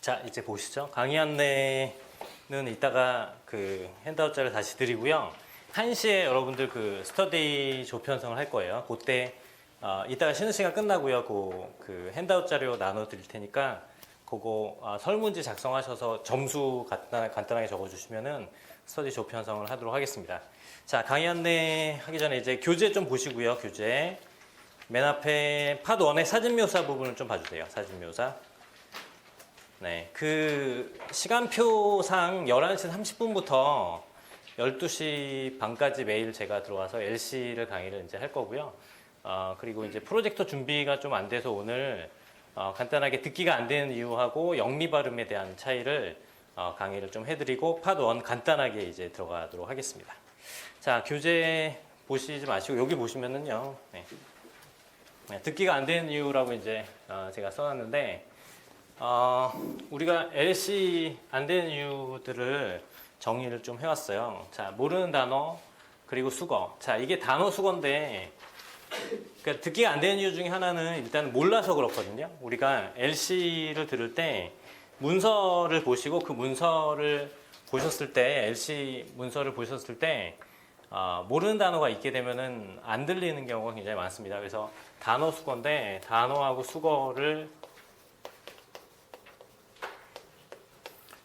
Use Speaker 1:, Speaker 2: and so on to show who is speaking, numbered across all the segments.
Speaker 1: 자, 이제 보시죠. 강의 안내는 이따가 그 핸드아웃 자료 다시 드리고요. 1시에 여러분들 그 스터디 조편성을 할 거예요. 그때 이따가 쉬는 시간 끝나고요. 그 핸드아웃 자료 나눠 드릴 테니까 그거 설문지 작성하셔서 점수 간단하게 적어주시면은 스터디 조편성을 하도록 하겠습니다. 자, 강의 안내 하기 전에 이제 교재 좀 보시고요. 교재 맨 앞에 파트 1의 사진 묘사 부분을 좀 봐주세요. 사진 묘사. 네, 그 시간표상 11시 30분부터 12시 반까지 매일 제가 들어와서 LC를 강의를 이제 할 거고요. 그리고 이제 프로젝터 준비가 좀 안 돼서 오늘 간단하게 듣기가 안 되는 이유하고 영미 발음에 대한 차이를 강의를 좀 해드리고 파트 1 간단하게 이제 들어가도록 하겠습니다. 자, 교재 보시지 마시고 여기 보시면은요. 네, 듣기가 안 되는 이유라고 이제 제가 써놨는데 우리가 LC 안 되는 이유들을 정리를 좀 해왔어요. 자, 모르는 단어 그리고 수거. 자, 이게 단어 수거인데 그러니까 듣기가 안 되는 이유 중에 하나는 일단 몰라서 그렇거든요. 우리가 LC를 들을 때 문서를 보시고 그 문서를 보셨을 때 LC 문서를 보셨을 때 모르는 단어가 있게 되면은 안 들리는 경우가 굉장히 많습니다. 그래서 단어 수거인데 단어하고 수거를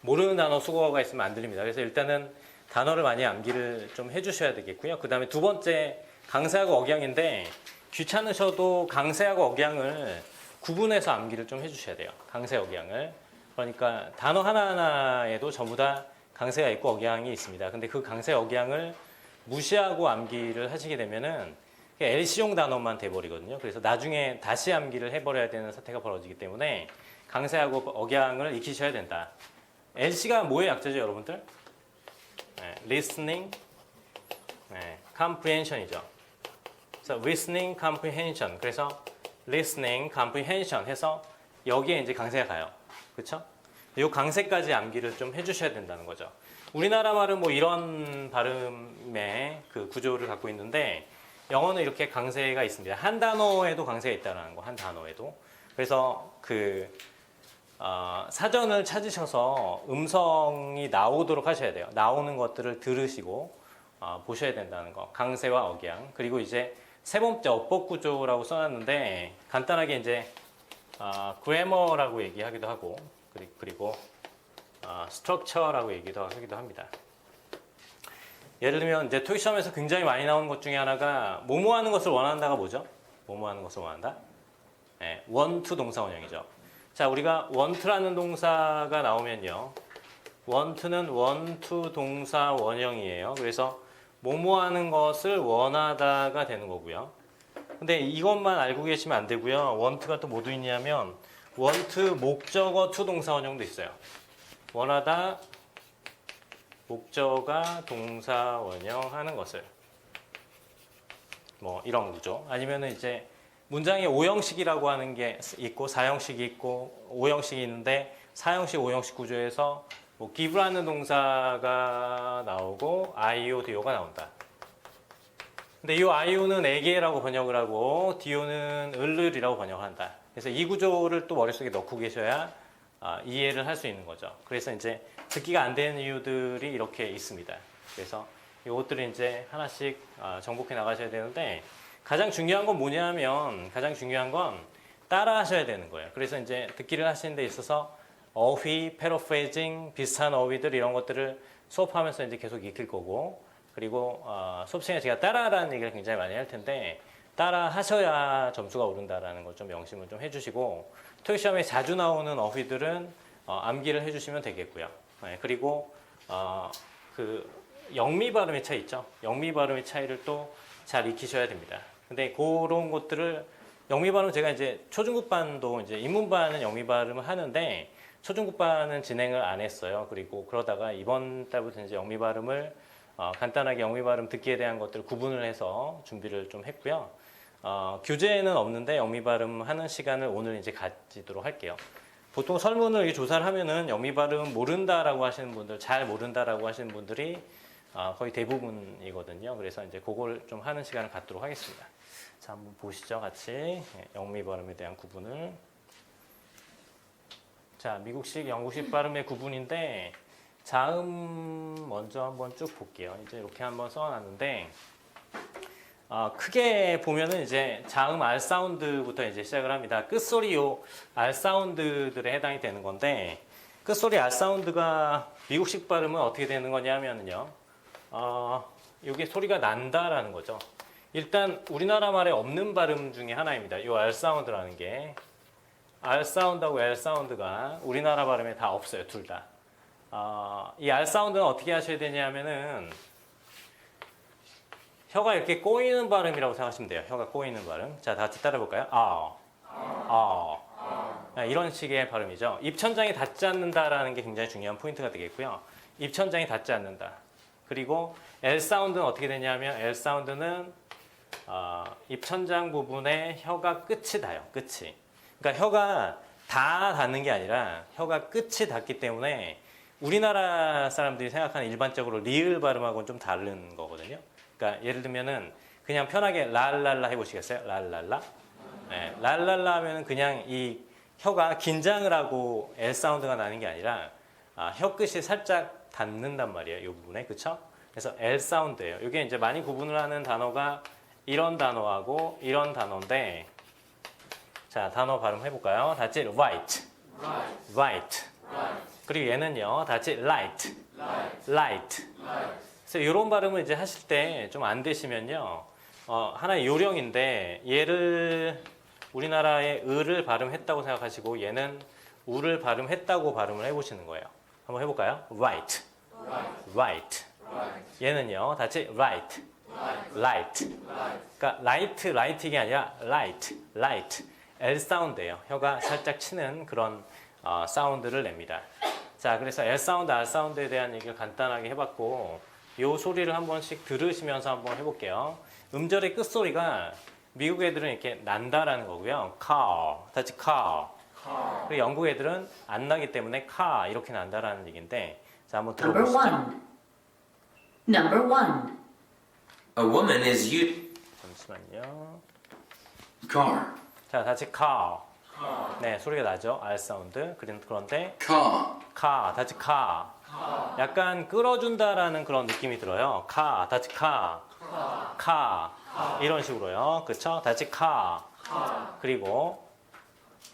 Speaker 1: 모르는 단어 수거가 있으면 안 들립니다. 그래서 일단은 단어를 많이 암기를 좀 해주셔야 되겠고요. 그 다음에 두 번째 강세하고 억양인데 귀찮으셔도 강세하고 억양을 구분해서 암기를 좀 해주셔야 돼요. 강세 억양을. 그러니까 단어 하나하나에도 전부 다 강세가 있고 억양이 있습니다. 근데 그 강세 억양을 무시하고 암기를 하시게 되면은 LC용 단어만 돼버리거든요. 그래서 나중에 다시 암기를 해버려야 되는 사태가 벌어지기 때문에 강세하고 억양을 익히셔야 된다. LC가 뭐의 약자죠, 여러분들? 네, listening, 네, comprehension이죠. 그래서 listening, comprehension. 그래서 listening, comprehension 해서 여기에 이제 강세가 가요. 그렇죠? 이 강세까지 암기를 좀 해주셔야 된다는 거죠. 우리나라 말은 뭐 이런 발음의 그 구조를 갖고 있는데 영어는 이렇게 강세가 있습니다. 한 단어에도 강세가 있다는 거, 한 단어에도. 그래서 사전을 찾으셔서 음성이 나오도록 하셔야 돼요. 나오는 것들을 들으시고 보셔야 된다는 거. 강세와 억양. 그리고 이제 세 번째 어법 구조라고 써놨는데 간단하게 이제 grammar라고 얘기하기도 하고 그리고 structure라고 얘기도 하기도 합니다. 예를 들면 이제 토익 시험에서 굉장히 많이 나오는 것 중에 하나가 뭐뭐 하는 것을 원한다가 뭐죠? 뭐뭐 하는 것을 원한다? 네, want 동사 원형이죠. 자, 우리가 want라는 동사가 나오면요. want는 want 동사 원형이에요. 그래서 뭐뭐 하는 것을 원하다가 되는 거고요. 근데 이것만 알고 계시면 안 되고요. want가 또 뭐도 있냐면 want 목적어 to 동사 원형도 있어요. 원하다 목적어 동사 원형 하는 것을 뭐 이런 구조. 아니면은 이제 문장에 5형식이라고 하는 게 있고 4형식이 있고 5형식이 있는데 4형식, 5형식 구조에서 뭐 give라는 동사가 나오고 IO, DO가 나온다. 근데 이 IO는 에게라고 번역을 하고 DO는 을을이라고 번역을 한다. 그래서 이 구조를 또 머릿속에 넣고 계셔야 이해를 할 수 있는 거죠. 그래서 이제 듣기가 안 되는 이유들이 이렇게 있습니다. 그래서 이것들을 이제 하나씩 정복해 나가셔야 되는데 가장 중요한 건 뭐냐면 가장 중요한 건 따라 하셔야 되는 거예요. 그래서 이제 듣기를 하시는 데 있어서 어휘, 패러프레이징, 비슷한 어휘들 이런 것들을 수업하면서 이제 계속 익힐 거고 그리고 수업 시간에 제가 따라하라는 얘기를 굉장히 많이 할 텐데 따라 하셔야 점수가 오른다라는 걸 좀 명심을 좀 해주시고 토익 시험에 자주 나오는 어휘들은 암기를 해주시면 되겠고요. 네, 그리고 그 영미 발음의 차이 있죠. 영미 발음의 차이를 또 잘 익히셔야 됩니다. 근데 그런 것들을 영미 발음 제가 이제 초중급반도 이제 입문반은 영미 발음을 하는데 초중급반은 진행을 안 했어요. 그리고 그러다가 이번 달부터 이제 영미 발음을 간단하게 영미 발음 듣기에 대한 것들을 구분을 해서 준비를 좀 했고요. 교재에는 없는데 영미 발음 하는 시간을 오늘 이제 가지도록 할게요. 보통 설문을 조사를 하면은 영미 발음 모른다라고 하시는 분들, 잘 모른다라고 하시는 분들이 거의 대부분이거든요. 그래서 이제 그걸 좀 하는 시간을 갖도록 하겠습니다. 자, 한번 보시죠, 같이. 영미 발음에 대한 구분을. 자, 미국식, 영국식 발음의 구분인데 자음 먼저 한번 쭉 볼게요. 이제 이렇게 한번 써놨는데 크게 보면은 이제 자음 R 사운드부터 이제 시작을 합니다. 끝소리 요 R 사운드들에 해당이 되는 건데 끝소리 R 사운드가 미국식 발음은 어떻게 되는 거냐면요. 이게 소리가 난다라는 거죠. 일단 우리나라 말에 없는 발음 중에 하나입니다. 이 R 사운드라는 게 R 사운드하고 L 사운드가 우리나라 발음에 다 없어요. 둘 다. 이 R 사운드는 어떻게 하셔야 되냐면은 혀가 이렇게 꼬이는 발음이라고 생각하시면 돼요. 혀가 꼬이는 발음. 자, 다 같이 따라 볼까요? 이런 식의 발음이죠. 입천장이 닿지 않는다라는 게 굉장히 중요한 포인트가 되겠고요. 입천장이 닿지 않는다. 그리고 L 사운드는 어떻게 되냐면 L 사운드는 입천장 부분에 혀가 끝이 닿아요. 끝이. 그러니까 혀가 다 닿는 게 아니라 혀가 끝이 닿기 때문에 우리나라 사람들이 생각하는 일반적으로 리을 발음하고는 좀 다른 거거든요. 그러니까 예를 들면은 그냥 편하게 랄랄라 해보시겠어요? 랄랄라. 네, 랄랄라 하면은 그냥 이 혀가 긴장을 하고 L 사운드가 나는 게 아니라 혀 끝이 살짝 닿는단 말이에요. 이 부분에. 그쵸? 그래서 L 사운드예요. 이게 이제 많이 구분을 하는 단어가 이런 단어하고 이런 단어인데 자, 단어 발음 해볼까요? 다 같이 white, white. 그리고 얘는요, 다 같이 light, light. 그래서 이런 발음을 이제 하실 때 좀 안 되시면요, 하나의 요령인데 얘를 우리나라의 을을 발음했다고 생각하시고 얘는 우를 발음했다고 발음을 해보시는 거예요. 한번 해볼까요? white, white. 얘는요, 다 같이 right, light. 그러니까 light 이게 아니라 light, light. L 사운드예요. 혀가 살짝 치는 그런 사운드를 냅니다. 자, 그래서 L 사운드, R 사운드에 대한 얘기를 간단하게 해봤고 이 소리를 한 번씩 들으시면서 한번 해볼게요. 음절의 끝소리가 미국 애들은 이렇게 난다라는 거고요. car, 다시 car. 그리고 영국 애들은 안 나기 때문에 car 이렇게 난다라는 얘기인데 자, 한번 들어보시죠.
Speaker 2: Number one.
Speaker 3: A woman is
Speaker 1: 잠시만요.
Speaker 4: car,
Speaker 1: 자, 다시 car. 네, 소리가 나죠. R 사운드. 그런데
Speaker 4: car,
Speaker 1: 카, 다시 카. 약간 끌어준다라는 그런 느낌이 들어요. 카, 다시 카. 카. 이런 식으로요. 그쵸? 다시 카. 그리고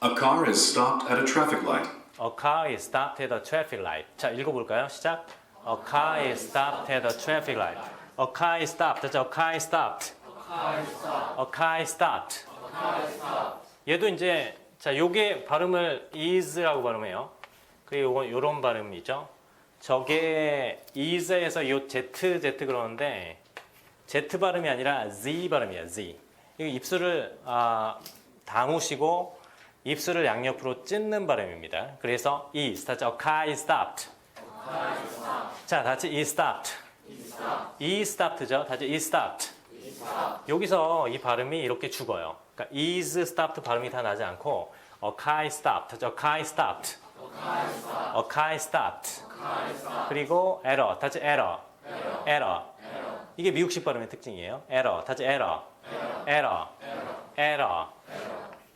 Speaker 4: a car is stopped at a traffic light.
Speaker 1: A car is stopped at a traffic light. 자, 읽어볼까요? 시작. A car is stopped at a traffic light. A car is stopped. 다시 a car is stopped. A car is stopped. 얘도 이제 자, 요게 발음을 is라고 발음해요. 그리고 요런 발음이죠. 저게 is에서 요 z 그러는데 z 발음이 아니라 z 발음이에요. z. 이 입술을 다무시고 입술을 양옆으로 찢는 발음입니다. 그래서 is, 다시 a car is stopped. 자, 다시 is stopped. is stopped죠. 다시 is stopped. 여기서 이 발음이 이렇게 죽어요. 그러니까 is stopped 발음이 다 나지 않고 a car is stopped, a car is stopped, a car is stopped. 그리고 error, 다시 error, error. 이게 미국식 발음의 특징이에요. error, 다시 error, error, error,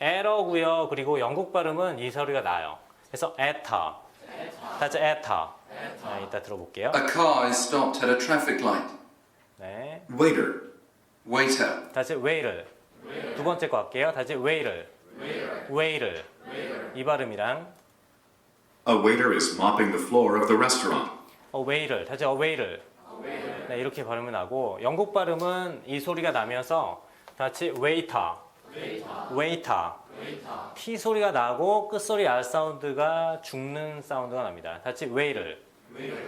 Speaker 1: error고요. 그리고 영국 발음은 이 소리가 나요. 그래서 etter, 다시 etter. 이따 들어볼게요.
Speaker 4: A car is stopped at a traffic light.
Speaker 1: 네,
Speaker 4: Waiter, waiter,
Speaker 1: 다시 waiter. 두 번째 거 할게요. 다시 waiter, waiter. 이 발음이랑
Speaker 4: a waiter is mopping the floor of the restaurant.
Speaker 1: waiter, 다시 waiter. 네, 이렇게 발음이 나고 영국 발음은 이 소리가 나면서 다시 waiter, waiter. T 소리가 나고 끝소리 R 사운드가 죽는 사운드가 납니다. 다시 waiter.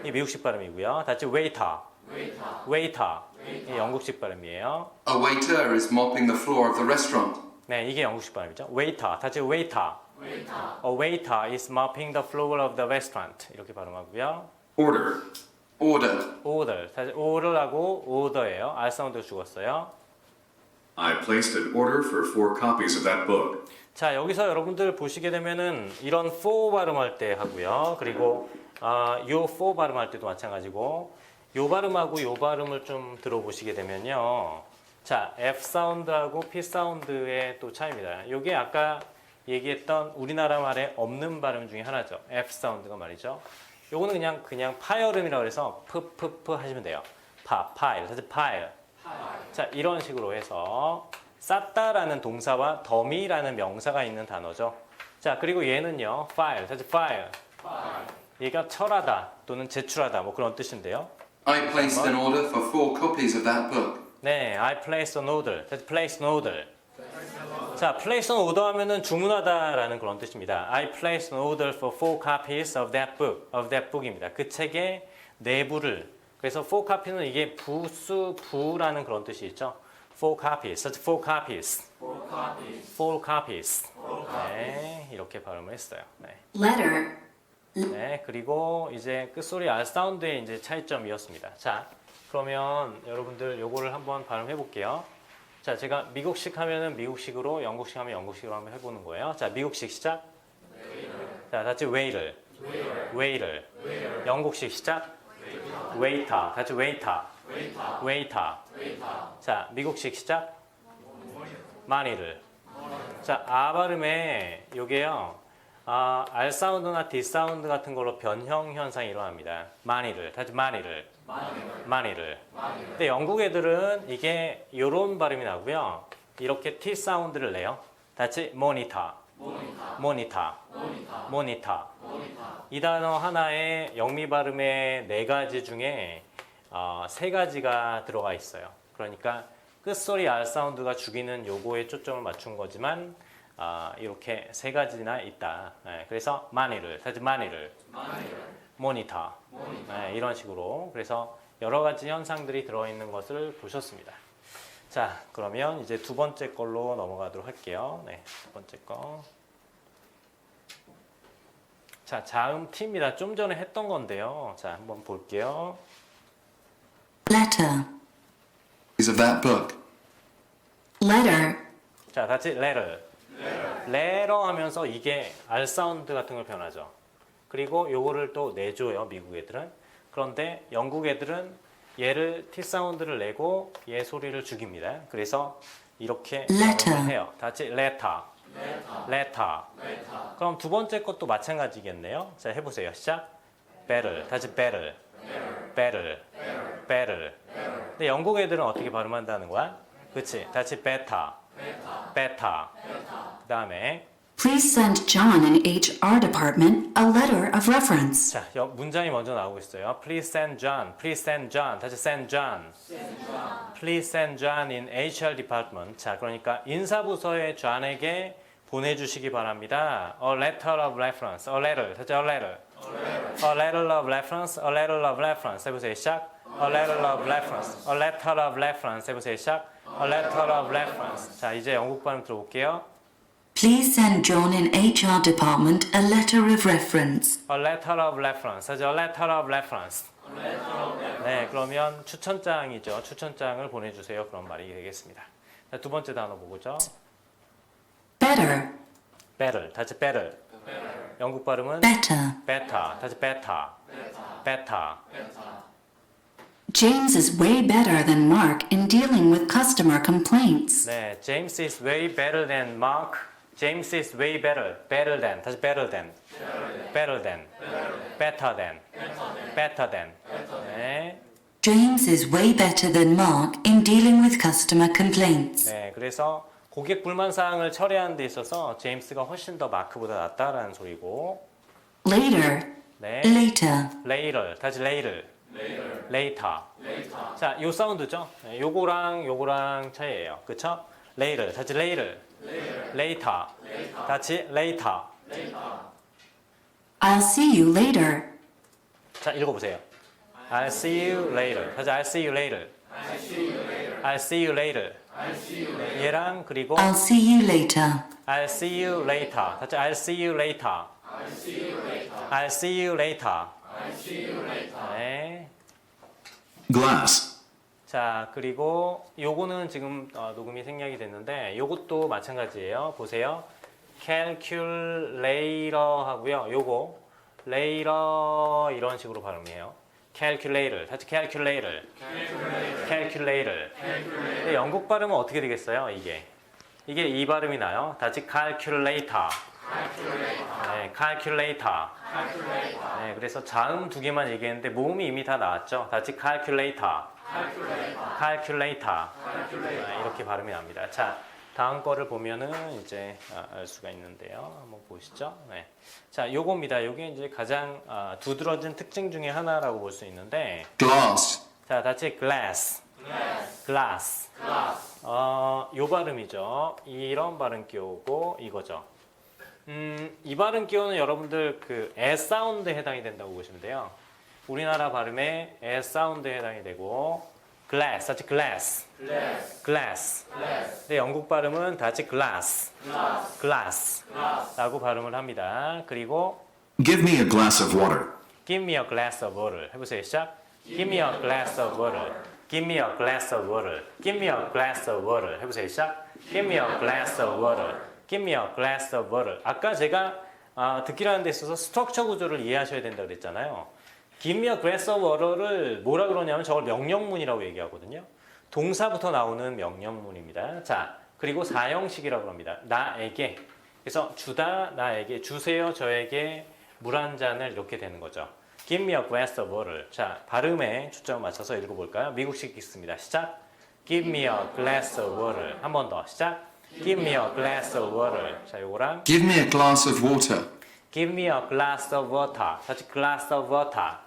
Speaker 1: 이 미국식 발음이고요. 다시 waiter, waiter. 이 영국식 발음이에요.
Speaker 4: A waiter is mopping the floor of the restaurant.
Speaker 1: 네, 이게 영국식 발음이죠. waiter, 다시 waiter. A waiter is mopping the floor of the restaurant. 이렇게 발음하고요.
Speaker 4: Order, order.
Speaker 1: order, 사실 order하고 order예요. R 사운드가 죽었어요.
Speaker 4: I placed an order for 4 copies of that book.
Speaker 1: 자, 여기서 여러분들 보시게 되면은 이런 for 발음할 때 하고요. 그리고 요 for 발음할 때도 마찬가지고 요 발음하고 요 발음을 좀 들어보시게 되면요. 자, F 사운드하고 P 사운드의 또 차이입니다. 요게 아까 얘기했던 우리나라 말에 없는 발음 중에 하나죠. F 사운드가 말이죠. 요거는 그냥 파열음이라고 해서 푸푸푸 하시면 돼요. 파일, 사실 파일. 자, 이런 식으로 해서 쌌다라는 동사와 더미라는 명사가 있는 단어죠. 자, 그리고 얘는요. 파일, 사실 파일. 얘가 철하다 또는 제출하다 뭐 그런 뜻인데요.
Speaker 5: I placed an order for 4 copies of that book.
Speaker 1: 네, I placed an order. That's place an order. 자, place an order 하면은 주문하다라는 그런 뜻입니다. I placed an order for 4 copies of that book입니다. 그 책의 4부를. 그래서 4 copy는 이게 부라는 그런 뜻이 있죠. 4 copies, such 4 copies. 4 copies. 네, 이렇게 발음을 했어요. 네.
Speaker 2: letter,
Speaker 1: 네, 그리고 이제 끝소리 R 사운드의 이제 차이점이었습니다. 자, 그러면 여러분들 요거를 한번 발음해 볼게요. 자, 제가 미국식 하면은 미국식으로, 영국식 하면 영국식으로 한번 해보는 거예요. 자, 미국식 시작. 자, 같이 waiter. 영국식 시작. waiter. 같이 waiter. 자, 미국식 시작. money를. 자, 아 발음에 요게요. R 사운드나 D 사운드 같은 걸로 변형 현상이 일어납니다. money를. 다시 money를. 근데 영국 애들은 이게 요런 발음이 나고요. 이렇게 T 사운드를 내요. 다시 monitor. 이 단어 하나에 영미 발음의 4가지 중에 3가지가 들어가 있어요. 그러니까 끝소리 R 사운드가 죽이는 요거에 초점을 맞춘 거지만 이렇게 3가지나 있다. 네, 그래서 money를, 다시 money를. 모니터. 네, 이런 식으로. 그래서 여러 가지 현상들이 들어있는 것을 보셨습니다. 자, 그러면 이제 두 번째 걸로 넘어가도록 할게요. 네, 두 번째 거. 자, 자음 T입니다. 좀 전에 했던 건데요. 자, 한번 볼게요.
Speaker 2: letter,
Speaker 5: Copies of that book.
Speaker 2: letter,
Speaker 1: 자, 같이 letter. letter 하면서 이게 R 사운드 같은 걸 변하죠. 그리고 요거를 또 내줘요, 미국 애들은. 그런데 영국 애들은 얘를 T 사운드를 내고 얘 소리를 죽입니다. 그래서 이렇게
Speaker 2: Letter.
Speaker 1: 발음을 해요. 다시 letter. 그럼 두 번째 것도 마찬가지겠네요. 자, 해보세요. 시작. better. 다시 better. 근데 영국 애들은 어떻게 발음한다는 거야? 그치? 다시 better. 그 다음에
Speaker 2: please send John in HR department a letter of reference.
Speaker 1: 자, 문장이 먼저 나오고 있어요. Please send John. 다시 send John. Please send John in HR department. 자, 그러니까 인사부서의 John에게 보내주시기 바랍니다. A letter of reference. A letter. 다시 a letter. A letter of reference. 해보세요. 시작. A letter of reference. 해보세요. 시작. A letter of reference. 자, 이제 영국 발음 들어볼게요.
Speaker 2: Please send John in HR department a letter of reference.
Speaker 1: A letter of reference. 하죠. A letter of reference. 네, 그러면 추천장이죠. 추천장을 보내주세요. 그런 말이 되겠습니다. 자, 두 번째 단어 보고죠.
Speaker 2: better,
Speaker 1: better. 다시 better. 영국 발음은
Speaker 2: better.
Speaker 1: better. 다시 better.
Speaker 2: James is way better than Mark in dealing with customer complaints.
Speaker 1: 네, James is way better than Mark. James is way better. better than. 다시 better than. better than. 네.
Speaker 2: James is way better than Mark in dealing with customer complaints.
Speaker 1: 네, 그래서 고객 불만 사항을 처리하는 데 있어서 제임스가 훨씬 더 마크보다 낫다라는 소리고.
Speaker 2: Later,
Speaker 1: 네.
Speaker 2: later.
Speaker 1: later. 다시 later. 자, 요 사운드죠. 네, 요거랑 차이예요. 그쵸? later. 다시 later. 다시 later.
Speaker 2: I'll see you later.
Speaker 1: 자, 읽어보세요. I'll see you later. 다시 I'll see you later. 얘랑 그리고
Speaker 2: I'll see you later.
Speaker 1: I'll see you later. 다시 I'll see you later. 네.
Speaker 4: Glass.
Speaker 1: 자, 그리고 요거는 지금 녹음이 생략이 됐는데 요것도 마찬가지예요. 보세요. calculator 하고요. 요거 later 이런 식으로 발음해요. calculator. 다시 calculator. 근데 영국 발음은 어떻게 되겠어요? 이게 이게 이 발음이 나요. 다 같이 calculator. 네, calculator. 네, 그래서 자음 두 개만 얘기했는데 모음이 이미 다 나왔죠. 다 같이 calculator. calculator. 네, 이렇게 발음이 납니다. 자, 다음 거를 보면은 이제 알 수가 있는데요. 한번 보시죠. 네. 자, 요겁니다. 요게 이제 가장 두드러진 특징 중에 하나라고 볼 수 있는데,
Speaker 5: Glass.
Speaker 1: 자, 다 같이 glass. glass. 요 발음이죠. 이런 발음 끼우고 이거죠. 이 발음 끼우는 여러분들 그 S 사운드에 해당이 된다고 보시면 돼요. 우리나라 발음에 S 사운드에 해당이 되고 glass, 같이 glass. glass. 근데 영국 발음은 다 같이 glass. 라고 발음을 합니다. 그리고
Speaker 4: Give me a glass of water.
Speaker 1: give me a glass of water. 해보세요. 시작. give me a glass of water. give me a glass of water. give me a glass of water. 해보세요. 시작. give me a glass of water. give me a glass of water. 아까 제가 듣기로 하는 데 있어서 스트럭처 구조를 이해하셔야 된다고 그랬잖아요. give me a glass of water를 뭐라 그러냐면 저걸 명령문이라고 얘기하거든요. 동사부터 나오는 명령문입니다. 자, 그리고 사형식이라고 합니다. 나에게. 그래서 주다, 나에게, 주세요, 저에게 물 한 잔을 이렇게 되는 거죠. Give me a glass of water. 자, 발음에 초점을 맞춰서 읽어볼까요? 미국식 읽습니다. 시작. Give me a glass of water. 한 번 더. 시작. Give me a glass of water. 자, 요거랑
Speaker 5: Give me a glass of water.
Speaker 1: Give me a glass of water. 다시 glass of water.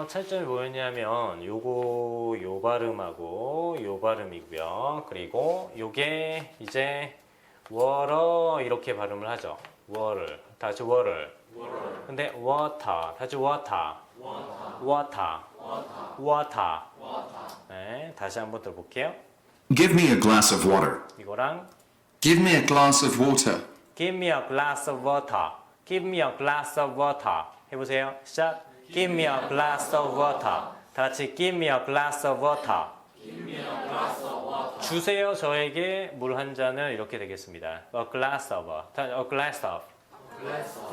Speaker 1: 차이점이 뭐였냐면 요 발음하고 요 발음이고요. 그리고 요게 이제 water 이렇게 발음을 하죠. water. 다시 water. 근데 water. 다시 water. water. 네, 다시 한번 들어볼게요.
Speaker 4: Give me a glass of water.
Speaker 1: 이거랑
Speaker 5: Give me a glass of water.
Speaker 1: Give me a glass of water. Give me a glass of water. 해보세요. 시작. Give me a glass of water. 다 같이 Give me a glass of water. 주세요 저에게 물 한 잔을 이렇게 되겠습니다. A glass of. a glass of.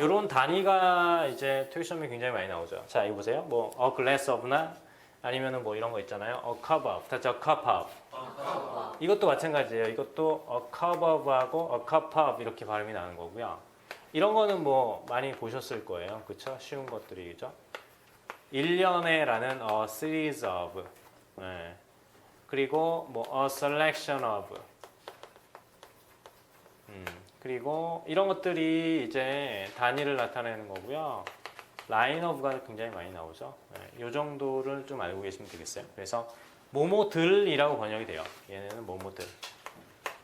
Speaker 1: 이런 단위가 이제 튜션이 굉장히 많이 나오죠. 자, 이거 보세요. 뭐 a glass of나 아니면은 뭐 이런 거 있잖아요. a cup of. 다 같이 a cup of. 이것도 마찬가지예요. 이것도 a cup of하고 a cup of 이렇게 발음이 나는 거고요. 이런 거는 뭐 많이 보셨을 거예요. 그렇죠? 쉬운 것들이죠. 1년에라는 a series of. 네. 그리고 뭐 a selection of. 그리고 이런 것들이 이제 단위를 나타내는 거고요. line of가 굉장히 많이 나오죠. 네. 이 정도를 좀 알고 계시면 되겠어요. 그래서 뭐뭐들이라고 번역이 돼요. 얘네는 뭐뭐들.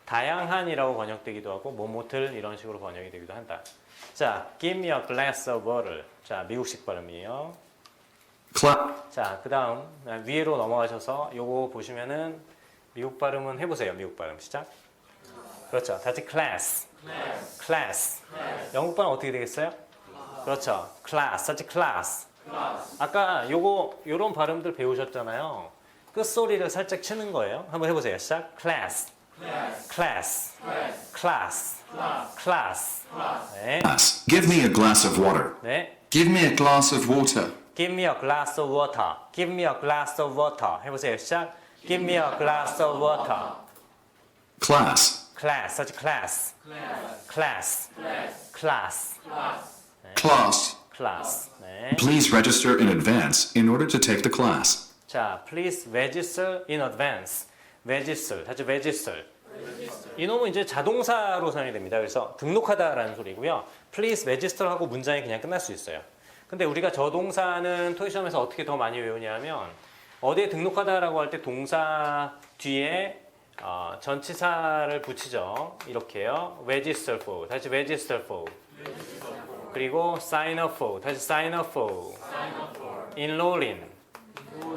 Speaker 1: 다양한이라고 번역되기도 하고 뭐뭐들 이런 식으로 번역이 되기도 한다. 자, give me a glass of water. 자, 미국식 발음이에요. 자, 그 다음 위로 넘어가셔서 요거 보시면은 미국 발음은 해보세요. 미국 발음 시작. 그렇죠. 다시 class. 영국 발음 어떻게 되겠어요? 그렇죠. class. 다시 class. 아까 요런 발음들 배우셨잖아요. 끝소리를 살짝 치는 거예요. 한번 해보세요. 시작. class. 네.
Speaker 4: Glass. Give me a glass of water.
Speaker 1: 네.
Speaker 5: Give me a glass of water.
Speaker 1: Give me a glass of water. Give me a glass of water. 해보세요. 시작. Give me a glass of water.
Speaker 4: Class.
Speaker 1: 다시 class.
Speaker 5: Class.
Speaker 1: 네.
Speaker 4: Please register in advance in order to take the class.
Speaker 1: 자, please register in advance. register. 다시 register. 이놈은 이제 자동사로 사용이 됩니다. 그래서 등록하다라는 소리고요. please register 하고 문장이 그냥 끝날 수 있어요. 근데 우리가 저 동사는 토익시험에서 어떻게 더 많이 외우냐면 어디에 등록하다라고 할 때 동사 뒤에 전치사를 붙이죠. 이렇게요. register for. 다시 register for. 그리고 sign up for. 다시 sign up for. enroll in.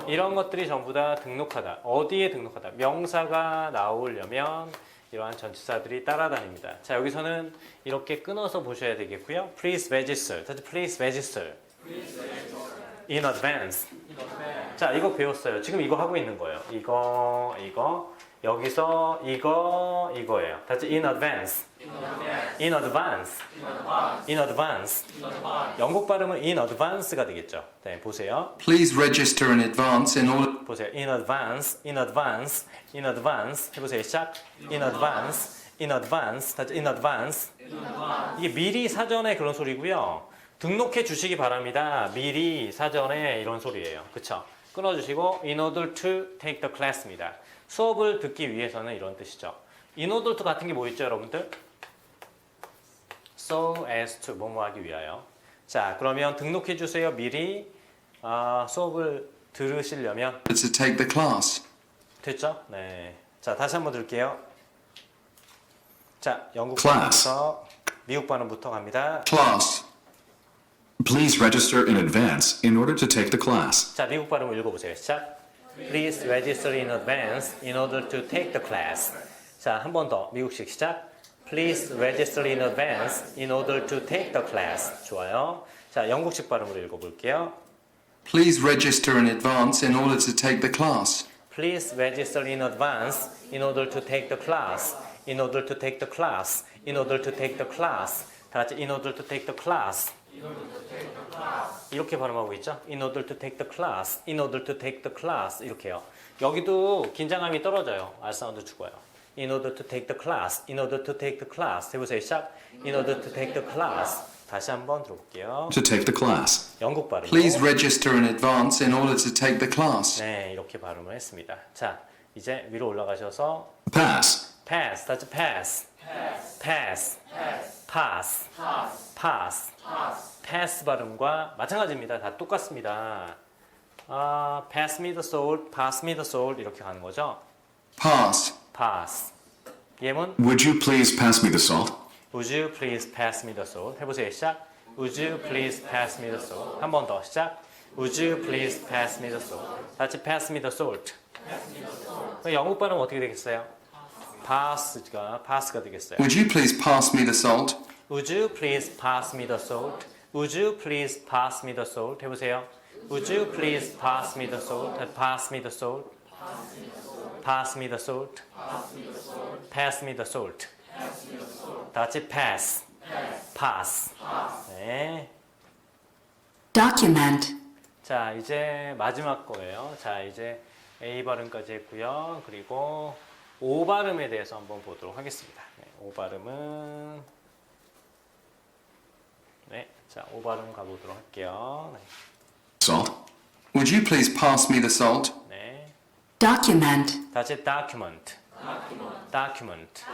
Speaker 1: 이런 것들이 전부 다 등록하다. 어디에 등록하다. 명사가 나오려면 이러한 전치사들이 따라다닙니다. 자, 여기서는 이렇게 끊어서 보셔야 되겠고요. Please register. 다시 please register. In advance. 자, 이거 배웠어요. 지금 이거 하고 있는 거예요. 이거. 여기서 이거예요. 다시 in advance. in advance. in advance. 영국 발음은 in advance가 되겠죠. 네, 보세요.
Speaker 5: Please register in advance in order.
Speaker 1: 보세요. in advance, in advance, in advance. 해보세요. 시작. in advance, in advance. 다시 in advance. 이게 미리 사전에 그런 소리고요. 등록해 주시기 바랍니다. 미리 사전에 이런 소리예요. 그쵸? 끊어주시고 in order to take the class입니다. 수업을 듣기 위해서는 이런 뜻이죠. in order to 같은 게 뭐 있죠, 여러분들? so as to 뭐뭐 하기 위하여. 자, 그러면 등록해 주세요. 미리 수업을 들으시려면
Speaker 5: To take the class.
Speaker 1: 됐죠? 네. 자, 다시 한번 들을게요. 자, 영국
Speaker 4: Class.
Speaker 1: 발음부터 미국 발음부터 갑니다.
Speaker 5: Class.
Speaker 4: Please register in advance in order to take the class.
Speaker 1: 자, 미국 발음을 읽어보세요. 시작. Please register in advance in order to take the class. 자, 한 번 더. 미국식 시작. Please register in advance in order to take the class. 좋아요. 자, 영국식 발음으로 읽어볼게요.
Speaker 5: Please register in advance in order to take the class.
Speaker 1: Please register in advance in order to take the class. In order to take the class. In order to take the class. 다 같이 in order to take the class. 이렇게 발음하고 있죠? In order to take the class. In order to take the class. 이렇게요. 여기도 긴장감이 떨어져요. R 사운드 죽어요. In order to take the class. In order to take the class. 해보세요. 시작. In order to take the class. 다시 한번 들어볼게요.
Speaker 4: To take the class.
Speaker 1: 영국 발음.
Speaker 5: Please register in advance in order to take the class.
Speaker 1: 네, 이렇게 발음을 했습니다. 자, 이제 위로 올라가셔서
Speaker 4: Pass.
Speaker 1: pass, 다시 pass, pass, pass, pass, pass 발음과 마찬가지입니다. 다 똑같습니다. pass me the salt, pass me the salt 이렇게 가는 거죠.
Speaker 5: Pass.
Speaker 1: pass. 예문
Speaker 4: Would you please pass me the salt?
Speaker 1: Would you please pass me the salt? 해보세요. 시작. Would you please pass me the salt? 한 번 더 시작. Would you please pass me the salt? 다시 pass me the salt. 영국 발음 어떻게 되겠어요? pass가 되겠어요.
Speaker 5: Would you please pass me the salt?
Speaker 1: Would you please pass me the salt? Would you please pass me the salt? 해보세요. Would you please pass me the salt? Pass me the salt. Pass me the salt. Pass me the salt. 다 같이 pass. pass. 네.
Speaker 2: Document.
Speaker 1: 자, 이제 마지막 거예요. 자, 이제 A 발음까지 했고요. 그리고 O 발음에 대해서 한번 보도록 하겠습니다. 네, O 발음은 네, 자, O 발음 가보도록 할게요. 네,
Speaker 4: Salt.
Speaker 5: Would you please pass me the salt?
Speaker 1: 네.
Speaker 2: Document.
Speaker 1: 다시 document. document.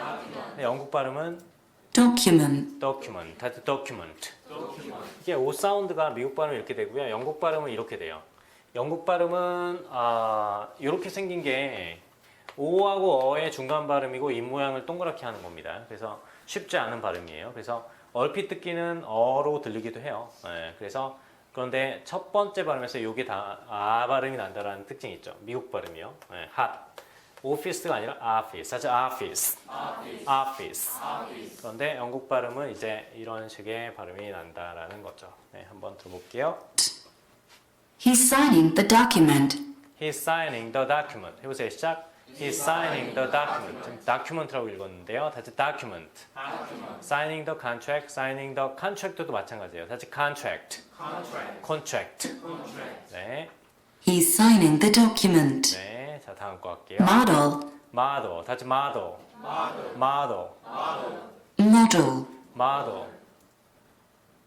Speaker 1: 네, 영국 발음은
Speaker 2: Document.
Speaker 1: document. 다시 document. 이게 O 사운드가 미국 발음은 이렇게 되고요. 영국 발음은 이렇게 돼요. 영국 발음은 이렇게 생긴 게 O하고 어의 중간 발음이고 입 모양을 동그랗게 하는 겁니다. 그래서 쉽지 않은 발음이에요. 그래서 얼핏 듣기는 어로 들리기도 해요. 네, 그래서 그런데 첫 번째 발음에서 이게 다 발음이 난다라는 특징이 있죠. 미국 발음이요. 네, hot. 오피스가 아니라 office. 다시 office. office. 그런데 영국 발음은 이제 이런 식의 발음이 난다라는 거죠. 네, 한번 들어볼게요.
Speaker 2: He's signing the document.
Speaker 1: He's signing the document. 해보세요. 시작. He's signing the document. 지금 document라고 읽었는데요. 다시 document. Signing the contract. Signing the contract도 마찬가지예요. 다시 contract. contract. 네.
Speaker 2: He's signing the document.
Speaker 1: 네. 자, 다음 거 할게요.
Speaker 2: Model.
Speaker 1: model. 다시 model. model.
Speaker 2: Model.
Speaker 1: model.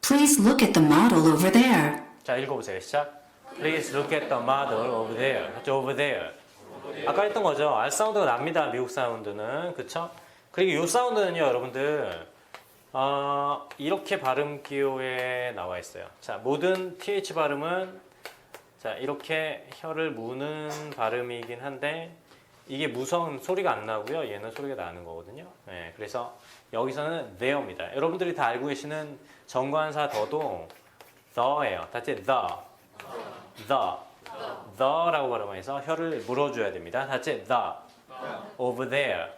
Speaker 2: Please look at the model over there.
Speaker 1: 자, 읽어보세요. 시작. Please look at the model over there. over there. 아까 했던 거죠. R 사운드가 납니다. 미국 사운드는. 그쵸? 그리고 이 사운드는요, 여러분들, 이렇게 발음 기호에 나와 있어요. 자, 모든 TH 발음은, 자, 이렇게 혀를 무는 발음이긴 한데, 이게 무성 소리가 안 나고요. 얘는 소리가 나는 거거든요. 네, 그래서 여기서는 there입니다. 여러분들이 다 알고 계시는 정관사 더도 the예요. 다시 the라고 발음해서 혀를 물어줘야 됩니다. 다시 the, over there,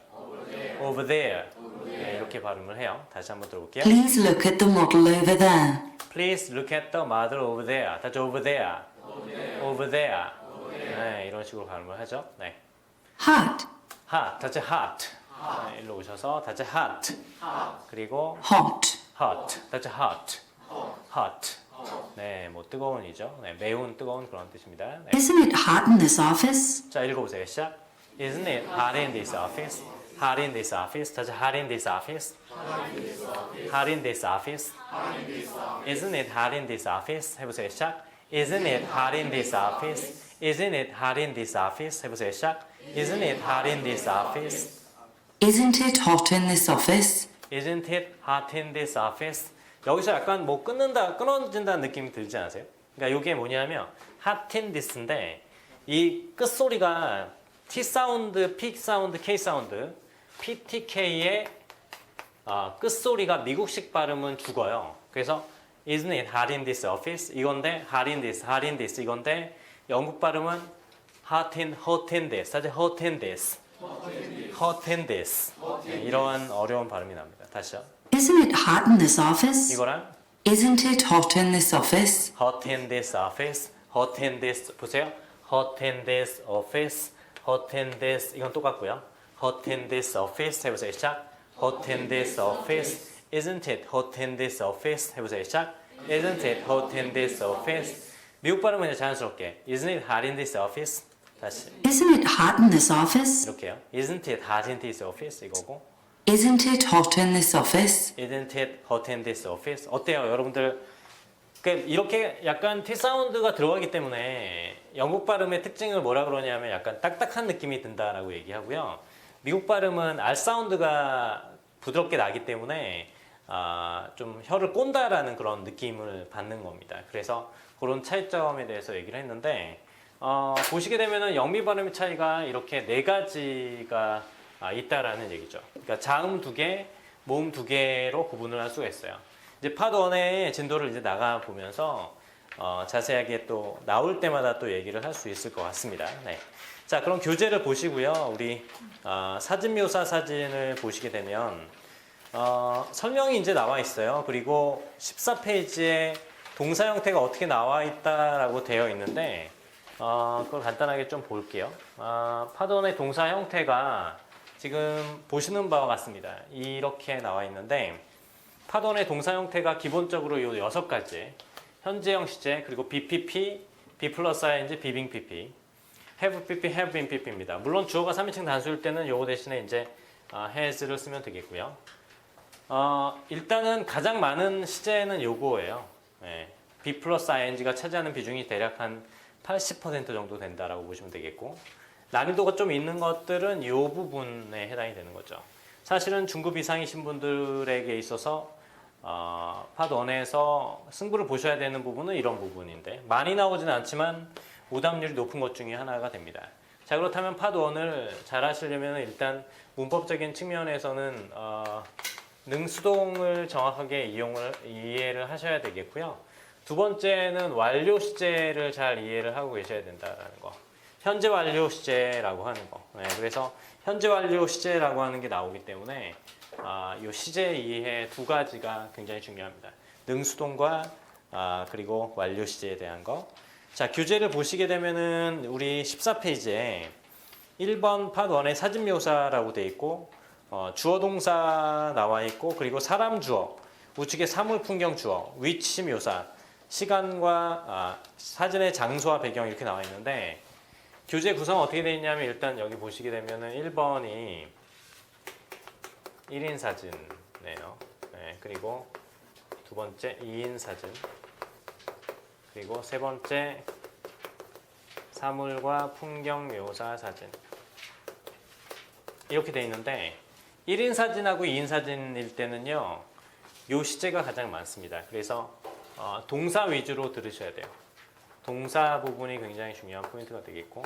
Speaker 1: over there. 네, 이렇게 발음을 해요. 다시 한번 들어볼게요.
Speaker 2: Please look at the model over there.
Speaker 1: Please look at the model over there. 다시 over there, over there. 네, 이런 식으로 발음을 하죠. 네.
Speaker 2: Hot.
Speaker 1: hot, 다시 hot. 네, 일로 오셔서 다시 hot. 그리고
Speaker 2: hot,
Speaker 1: hot, 다시 hot. hot. 네, 뭐 뜨거운이죠. 네, 매운 뜨거운 그런 뜻입니다. 네.
Speaker 2: isn't it hot in this office?
Speaker 1: 자, 읽어보세요. 시작. Isn't it hot in this office? Hot in this office. 다시 hot in this office. Hot in this office. Isn't it hot in this office? 해보세요. 시작. Isn't it hot in this office? Isn't it hot in this office? 해보세요. 시작. Isn't it hot in this office?
Speaker 2: Isn't it hot in this office?
Speaker 1: Isn't it hot in this office? 여기서 약간 뭐 끊어진다는 느낌이 들지 않으세요? 그러니까 이게 뭐냐면 hot in this인데 이 끝소리가 T 사운드, P 사운드, K 사운드, PTK의 끝소리가 미국식 발음은 죽어요. 그래서 Isn't it hot in this office? 이건데 hot in this 이건데 영국 발음은 hot in this, 사실 hot in this. 네, 이러한 어려운 발음이 납니다. 다시요.
Speaker 2: Isn't it hot in this office?
Speaker 1: 이거랑
Speaker 2: Isn't it hot in this office?
Speaker 1: hot in this office, hot in this 보세요. hot in this office, hot in this 이건 똑같고요. hot in this office 해보세요. 시작. hot in this office, isn't it hot in this office 해보세요. 시작. isn't it hot in this office. 미국 발음은 이제 자연스럽게 isn't it hot in this office 다시
Speaker 2: Isn't it hot in this office?
Speaker 1: 이렇게요. isn't it hot in this office 이거고
Speaker 2: Isn't it hot in this office?
Speaker 1: isn't it hot in this office 어때요 여러분들? 그러니까 이렇게 약간 T 사운드가 들어가기 때문에 영국 발음의 특징을 뭐라 그러냐면 약간 딱딱한 느낌이 든다라고 얘기하고요. 미국 발음은 R 사운드가 부드럽게 나기 때문에 좀 혀를 꼰다라는 그런 느낌을 받는 겁니다. 그래서 그런 차이점에 대해서 얘기를 했는데 보시게 되면은 영미 발음의 차이가 이렇게 네 가지가 있다라는 얘기죠. 그러니까 자음 두 개, 모음 두 개로 구분을 할 수가 있어요. 이제 파트 1의 진도를 이제 나가 보면서 자세하게 또 나올 때마다 또 얘기를 할 수 있을 것 같습니다. 네. 자, 그럼 교재를 보시고요. 우리 사진 묘사 사진을 보시게 되면 설명이 이제 나와 있어요. 그리고 14페이지에 동사 형태가 어떻게 나와 있다라고 되어 있는데 그걸 간단하게 좀 볼게요. 파트 1의 동사 형태가 지금 보시는 바와 같습니다. 이렇게 나와 있는데 파트 1의 동사 형태가 기본적으로 이 6가지 현재형 시제 그리고 BPP, B 플러스 ING, 비빙 PP have PP, have been PP입니다. 물론 주어가 3인칭 단수일 때는 요거 대신에 이제 has를 쓰면 되겠고요. 일단은 가장 많은 시제는 요거예요. 네. B 플러스 ING가 차지하는 비중이 대략 한 80% 정도 된다라고 보시면 되겠고 난이도가 좀 있는 것들은 이 부분에 해당이 되는 거죠. 사실은 중급 이상이신 분들에게 있어서 파트 1에서 승부를 보셔야 되는 부분은 이런 부분인데 많이 나오지는 않지만 오답률이 높은 것 중에 하나가 됩니다. 자, 그렇다면 파트 1을 잘 하시려면 일단 문법적인 측면에서는 능수동을 정확하게 이해를 하셔야 되겠고요. 두 번째는 완료 시제를 잘 이해를 하고 계셔야 된다는 거. 현재 완료 시제라고 하는 거. 네, 그래서 현재 완료 시제라고 하는 게 나오기 때문에 이 시제 이해 두 가지가 굉장히 중요합니다. 능수동과 그리고 완료 시제에 대한 거. 자, 교재를 보시게 되면은 우리 14페이지에 1번 파트 1의 사진 묘사라고 돼 있고 주어 동사 나와 있고 그리고 사람 주어, 우측에 사물 풍경 주어, 위치 묘사, 시간과 사진의 장소와 배경 이렇게 나와 있는데 교재 구성은 어떻게 되어 있냐면 일단 여기 보시게 되면은 1번이 1인 사진이네요. 네, 그리고 두 번째 2인 사진, 그리고 세 번째 사물과 풍경 묘사 사진 이렇게 되어 있는데 1인 사진하고 2인 사진일 때는요 요 시제가 가장 많습니다. 그래서 동사 위주로 들으셔야 돼요. 동사 부분이 굉장히 중요한 포인트가 되겠고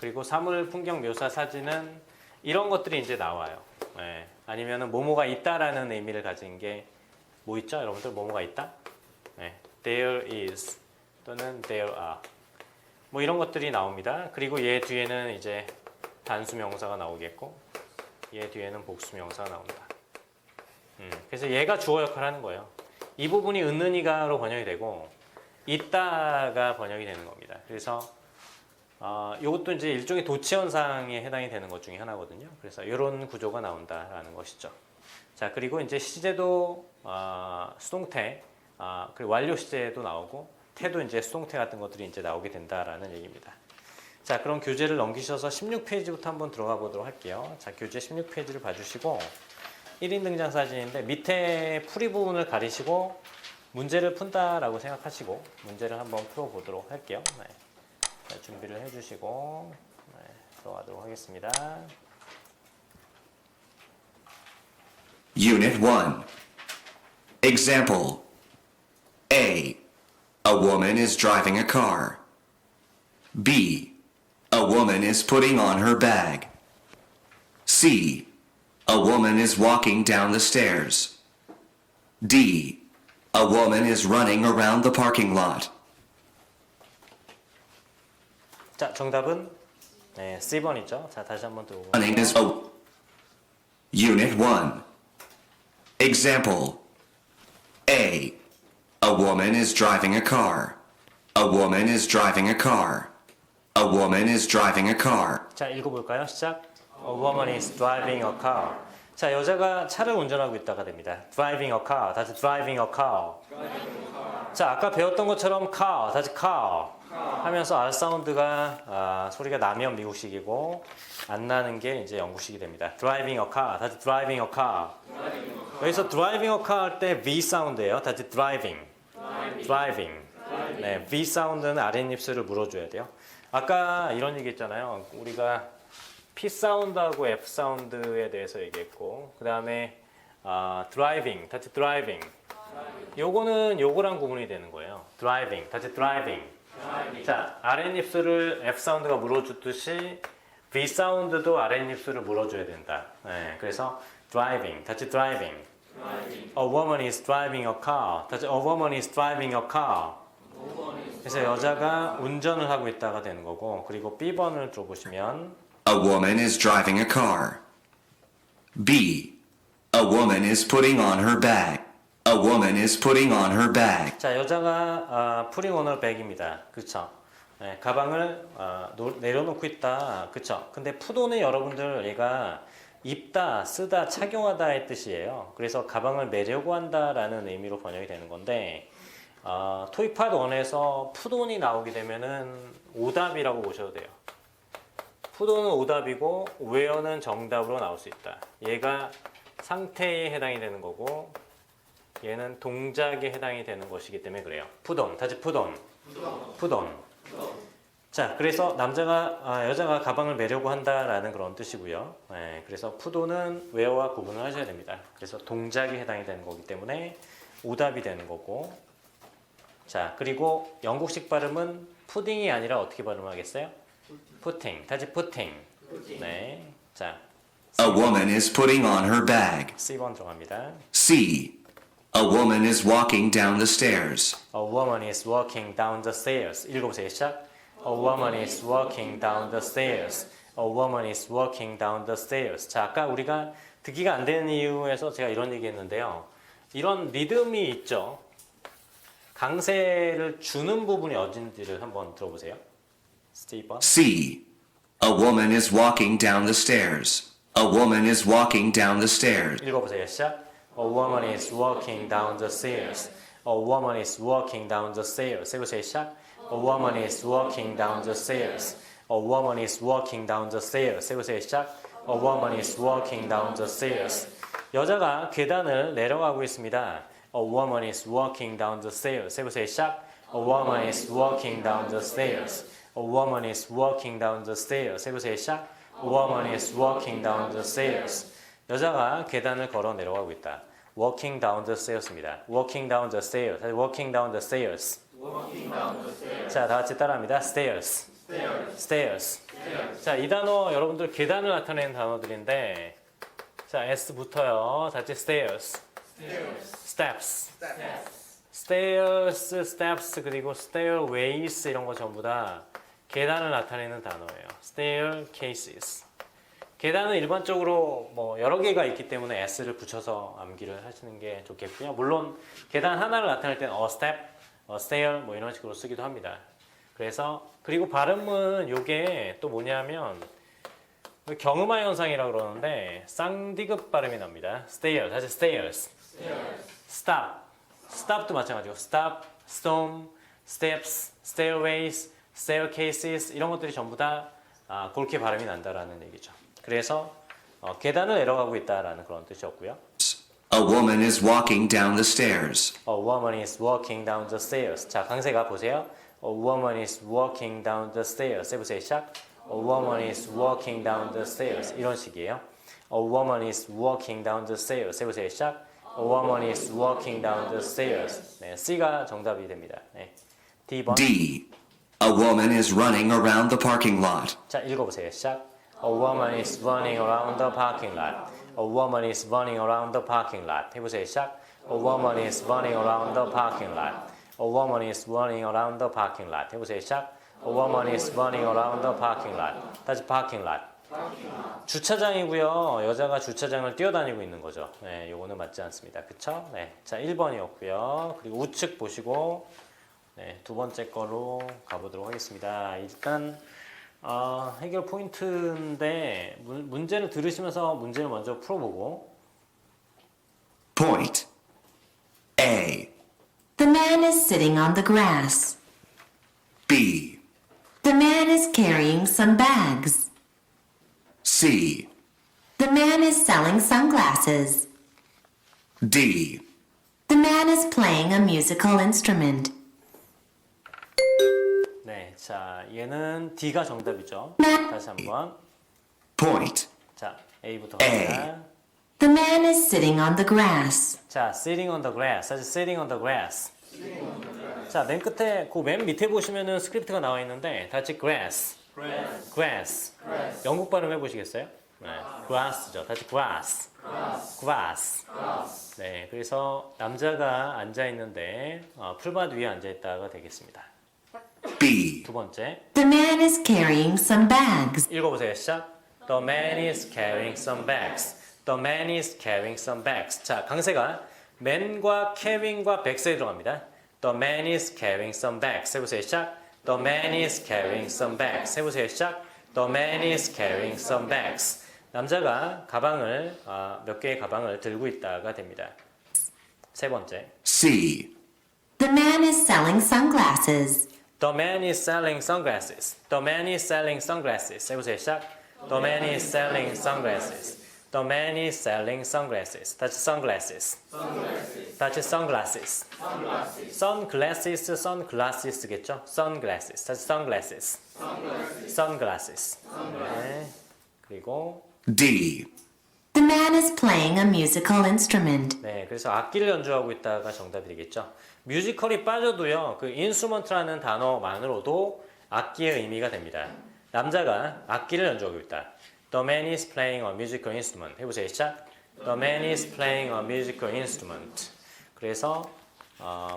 Speaker 1: 그리고 사물 풍경 묘사 사진은 이런 것들이 이제 나와요. 네. 아니면은 뭐뭐가 있다라는 의미를 가진 게 뭐 있죠? 여러분들 뭐뭐가 있다? 네. There is 또는 there are 뭐 이런 것들이 나옵니다. 그리고 얘 뒤에는 이제 단수 명사가 나오겠고 얘 뒤에는 복수 명사가 나온다. 그래서 얘가 주어 역할을 하는 거예요. 이 부분이 은은이가로 번역이 되고 있다가 번역이 되는 겁니다. 그래서 이것도 이제 일종의 도치 현상에 해당이 되는 것 중에 하나거든요. 그래서 이런 구조가 나온다라는 것이죠. 자, 그리고 이제 시제도 수동태, 그리고 완료 시제도 나오고 태도 이제 수동태 같은 것들이 이제 나오게 된다라는 얘기입니다. 자, 그럼 교재를 넘기셔서 16페이지부터 한번 들어가 보도록 할게요. 자, 교재 16페이지를 봐주시고 1인 등장 사진인데 밑에 풀이 부분을 가리시고 문제를 푼다라고 생각하시고 문제를 한번 풀어보도록 할게요. 네. 자, 준비를 해주시고 네, 들어가도록 하겠습니다.
Speaker 6: Unit 1. Example. A. A woman is driving a car. B. A woman is putting on her bag. C. A woman is walking down the stairs. D. A woman is running around the parking lot.
Speaker 1: 자, 정답은 네, C번이죠. 자, 다시 한번 들어보고
Speaker 6: Running is a. Unit 1. Example. A. A woman is driving a car. A woman is driving a car. A woman is driving a car.
Speaker 1: 자, 읽어볼까요? 시작. A woman is driving a car. 자, 여자가 차를 운전하고 있다가 됩니다. Driving a car. 다시 driving a car. 자, 아까 배웠던 것처럼 car, 다시 car 하면서 R 사운드가 소리가 나면 미국식이고 안 나는 게 이제 영국식이 됩니다. Driving a car, 다시 driving a car. 여기서 driving a car 할 때 V 사운드예요. 다시 driving. 네, V 사운드는 아랫입술을 물어줘야 돼요. 아까 이런 얘기 했잖아요. 우리가 P 사운드하고 F 사운드에 대해서 얘기했고 그 다음에 driving, 다시 driving. 요거는 요거랑 구분이 되는 거예요. driving, 다시 driving. 자, 아랫입술을 F 사운드가 물어주듯이 V 사운드도 아랫입술을 물어줘야 된다. 네, 그래서 driving, 다시 driving. A woman is driving a car. 다시 a woman is driving a car. 그래서 여자가 운전을 하고 있다가 되는 거고 그리고 B번을 들어보시면
Speaker 6: A woman is driving a car. B. A woman is putting on her bag. A woman is putting on her bag.
Speaker 1: 자, 여자가 putting on her bag입니다. 그쵸? 네, 가방을 내려놓고 있다. 그쵸? 근데 put on은 여러분들 얘가 입다, 쓰다, 착용하다의 뜻이에요. 그래서 가방을 매려고 한다라는 의미로 번역이 되는 건데 토익 파트 1에서 put on이 나오게 되면은 오답이라고 보셔도 돼요. put on은 오답이고 where는 정답으로 나올 수 있다. 얘가 상태에 해당이 되는 거고 얘는 동작에 해당이 되는 것이기 때문에 그래요. put on, 다시 put on. put on. 자, 그래서 여자가 가방을 매려고 한다라는 그런 뜻이고요. 네, 그래서 put on은 where와 구분을 하셔야 됩니다. 그래서 동작에 해당이 되는 거기 때문에 오답이 되는 거고. 자, 그리고 영국식 발음은 푸딩이 아니라 어떻게 발음하겠어요? putting, 다시 putting. 네, 자,
Speaker 6: A woman is putting on her bag.
Speaker 1: C번 들어갑니다.
Speaker 6: C. A woman is walking down the stairs.
Speaker 1: A woman is walking down the stairs. 읽어보세요. 시작. A woman is walking down the stairs. A woman is walking down the stairs. 자, 아까 우리가 듣기가 안 되는 이유에서 제가 이런 얘기했는데요. 이런 리듬이 있죠. 강세를 주는 부분이 어딘지를 한번 들어보세요. 스티븐.
Speaker 6: C. A woman is walking down the stairs. A woman is walking down the stairs.
Speaker 1: 읽어보세요. 시작. A woman is walking down the stairs. A woman is walking down the stairs. 해보세요. 시작. A woman is walking down the stairs. A woman is walking down the stairs. 해보세요. 시작. A woman is walking down the stairs. 여자가 계단을 내려가고 있습니다. A woman is walking down the stairs. 해보세요. 시작. A woman is walking down the stairs. A woman is walking down the stairs. 해보세요. 시작. A woman is walking down the stairs. 여자가 계단을 걸어 내려가고 있다. Walking down the stairs입니다. Walking down the stairs. Walking down the stairs. 자, 다 같이 따라합니다. Stairs. Stairs. 자, 이 단어 여러분들 계단을 나타내는 단어들인데, 자, S 붙어요. 다시 stairs. Steps. Stairs, steps 그리고 stairways 이런 거 전부 다 계단을 나타내는 단어예요. Staircases. 계단은 일반적으로 뭐 여러 개가 있기 때문에 S를 붙여서 암기를 하시는 게 좋겠고요. 물론 계단 하나를 나타낼 때는 a step, a stair 뭐 이런 식으로 쓰기도 합니다. 그래서 그리고 발음은 요게 또 뭐냐면 경음화 현상이라고 그러는데 쌍디귿 발음이 납니다. stairs, 다시 stairs. stop, stop도 마찬가지고 stop, storm, steps, stairways, staircases 이런 것들이 전부 다 그렇게 발음이 난다라는 얘기죠. 그래서 계단을 내려가고 있다라는 그런 뜻이었고요.
Speaker 6: A woman is walking down the stairs.
Speaker 1: A woman is walking down the stairs. 자, 강세가 보세요. A woman is walking down the stairs. 해보세요. 시작. A woman is walking down the stairs. 이런 식이에요. A woman is walking down the stairs. 해보세요. 시작. A woman is walking down the stairs. 네, C가 정답이 됩니다. 네. D번.
Speaker 6: D. A woman is running around the parking lot.
Speaker 1: 자, 읽어보세요. 시작. A woman is running around the parking lot. A woman is running around the parking lot. 해보세요. 시작. A woman is running around the parking lot. A woman is running around the parking lot. 해보세요. 시작. A woman is running around the parking lot. 다시 parking lot. 주차장이고요. 여자가 주차장을 뛰어다니고 있는 거죠. 네, 요거는 맞지 않습니다. 그쵸? 네. 자, 1번이었고요. 그리고 우측 보시고 네, 두 번째 거로 가보도록 하겠습니다. 일단 해결 포인트인데 문제를 들으시면서 문제를 먼저 풀어보고
Speaker 6: Point. A.
Speaker 2: The man is sitting on the grass.
Speaker 6: B.
Speaker 2: The man is carrying some bags.
Speaker 6: C.
Speaker 2: The man is selling sunglasses.
Speaker 6: D.
Speaker 2: The man is playing a musical instrument.
Speaker 1: 네, 자 얘는 D가 정답이죠. 다시 한번
Speaker 6: Point.
Speaker 1: 자 A부터
Speaker 6: A.
Speaker 1: 갑니다.
Speaker 2: The man is sitting on the grass.
Speaker 1: 자 sitting on the grass, 다시 sitting on the grass. 자 맨 끝에 그 맨 밑에 보시면은 스크립트가 나와 있는데 다시 grass, grass. 영국 발음 해보시겠어요? 네, grass죠. 다시 grass, grass. 네, 그래서 남자가 앉아 있는데 풀밭 위에 앉아 있다가 되겠습니다.
Speaker 6: B.
Speaker 1: 두 번째
Speaker 2: The man is carrying some bags.
Speaker 1: 읽어보세요. 시작. The man is carrying some bags. The man is carrying some bags. 자, 강세가 man과 carrying과 bags에 들어갑니다. The man is carrying some bags. 해보세요. 시작. The man is carrying some bags. 해보세요. 시작. The man is carrying some bags. 남자가 가방을 몇 개의 가방을 들고 있다가 됩니다. 세 번째.
Speaker 6: C.
Speaker 2: The man is selling sunglasses.
Speaker 1: The man is selling sunglasses. The man is selling sunglasses. 해보세요. 시작. The man is selling sunglasses. The man is selling sunglasses. 다시 sunglasses. 다시 sunglasses. Sunglasses, sunglasses겠죠? Sunglasses. 다시 sunglasses. Sunglasses. 네. 그리고
Speaker 6: D.
Speaker 2: The man is playing a musical instrument.
Speaker 1: 네, 그래서 악기를 연주하고 있다가 정답이 되겠죠. 뮤지컬이 빠져도요, 그 인스트루먼트라는 단어만으로도 악기의 의미가 됩니다. 남자가 악기를 연주하고 있다. The man is playing a musical instrument. 해보세요. 시작. The man is playing a musical instrument. 그래서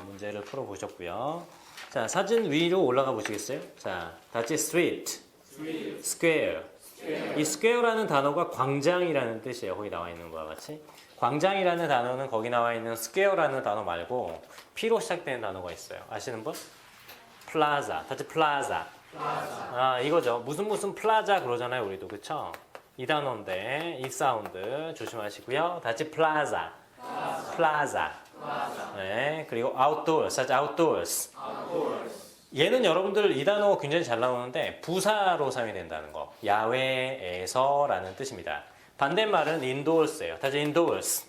Speaker 1: 문제를 풀어보셨고요. 자, 사진 위로 올라가 보시겠어요? 자, 다시 street, square. 이 square라는 단어가 광장이라는 뜻이에요. 거기 나와 있는 거와 같이. 광장이라는 단어는 거기 나와 있는 square라는 단어 말고 P로 시작되는 단어가 있어요. 아시는 분? plaza. 다시 plaza. 이거죠. 무슨 plaza 그러잖아요. 우리도. 그쵸? 이 단어인데 이 사운드 조심하시고요. 다시 plaza. plaza. 네, 그리고 outdoors. 다시 outdoors. 얘는 여러분들 이 단어 굉장히 잘 나오는데 부사로 사용이 된다는 거. 야외에서라는 뜻입니다. 반대말은 indoors예요. 다시 indoors.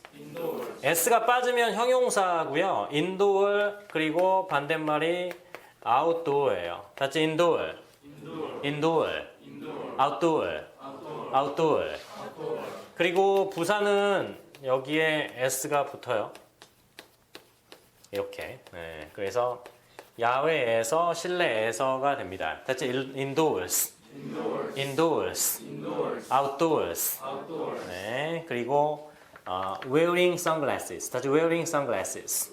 Speaker 1: S가 빠지면 형용사고요. indoor 그리고 반대말이 outdoor예요. 다시 indoor. indoor. outdoor. outdoor. 그리고 부사는 여기에 S가 붙어요. 이렇게. 네, 그래서 야외에서, 실내에서가 됩니다. 다시 indoors, indoors, outdoors. 네, 그리고 wearing sunglasses. 다시 wearing sunglasses,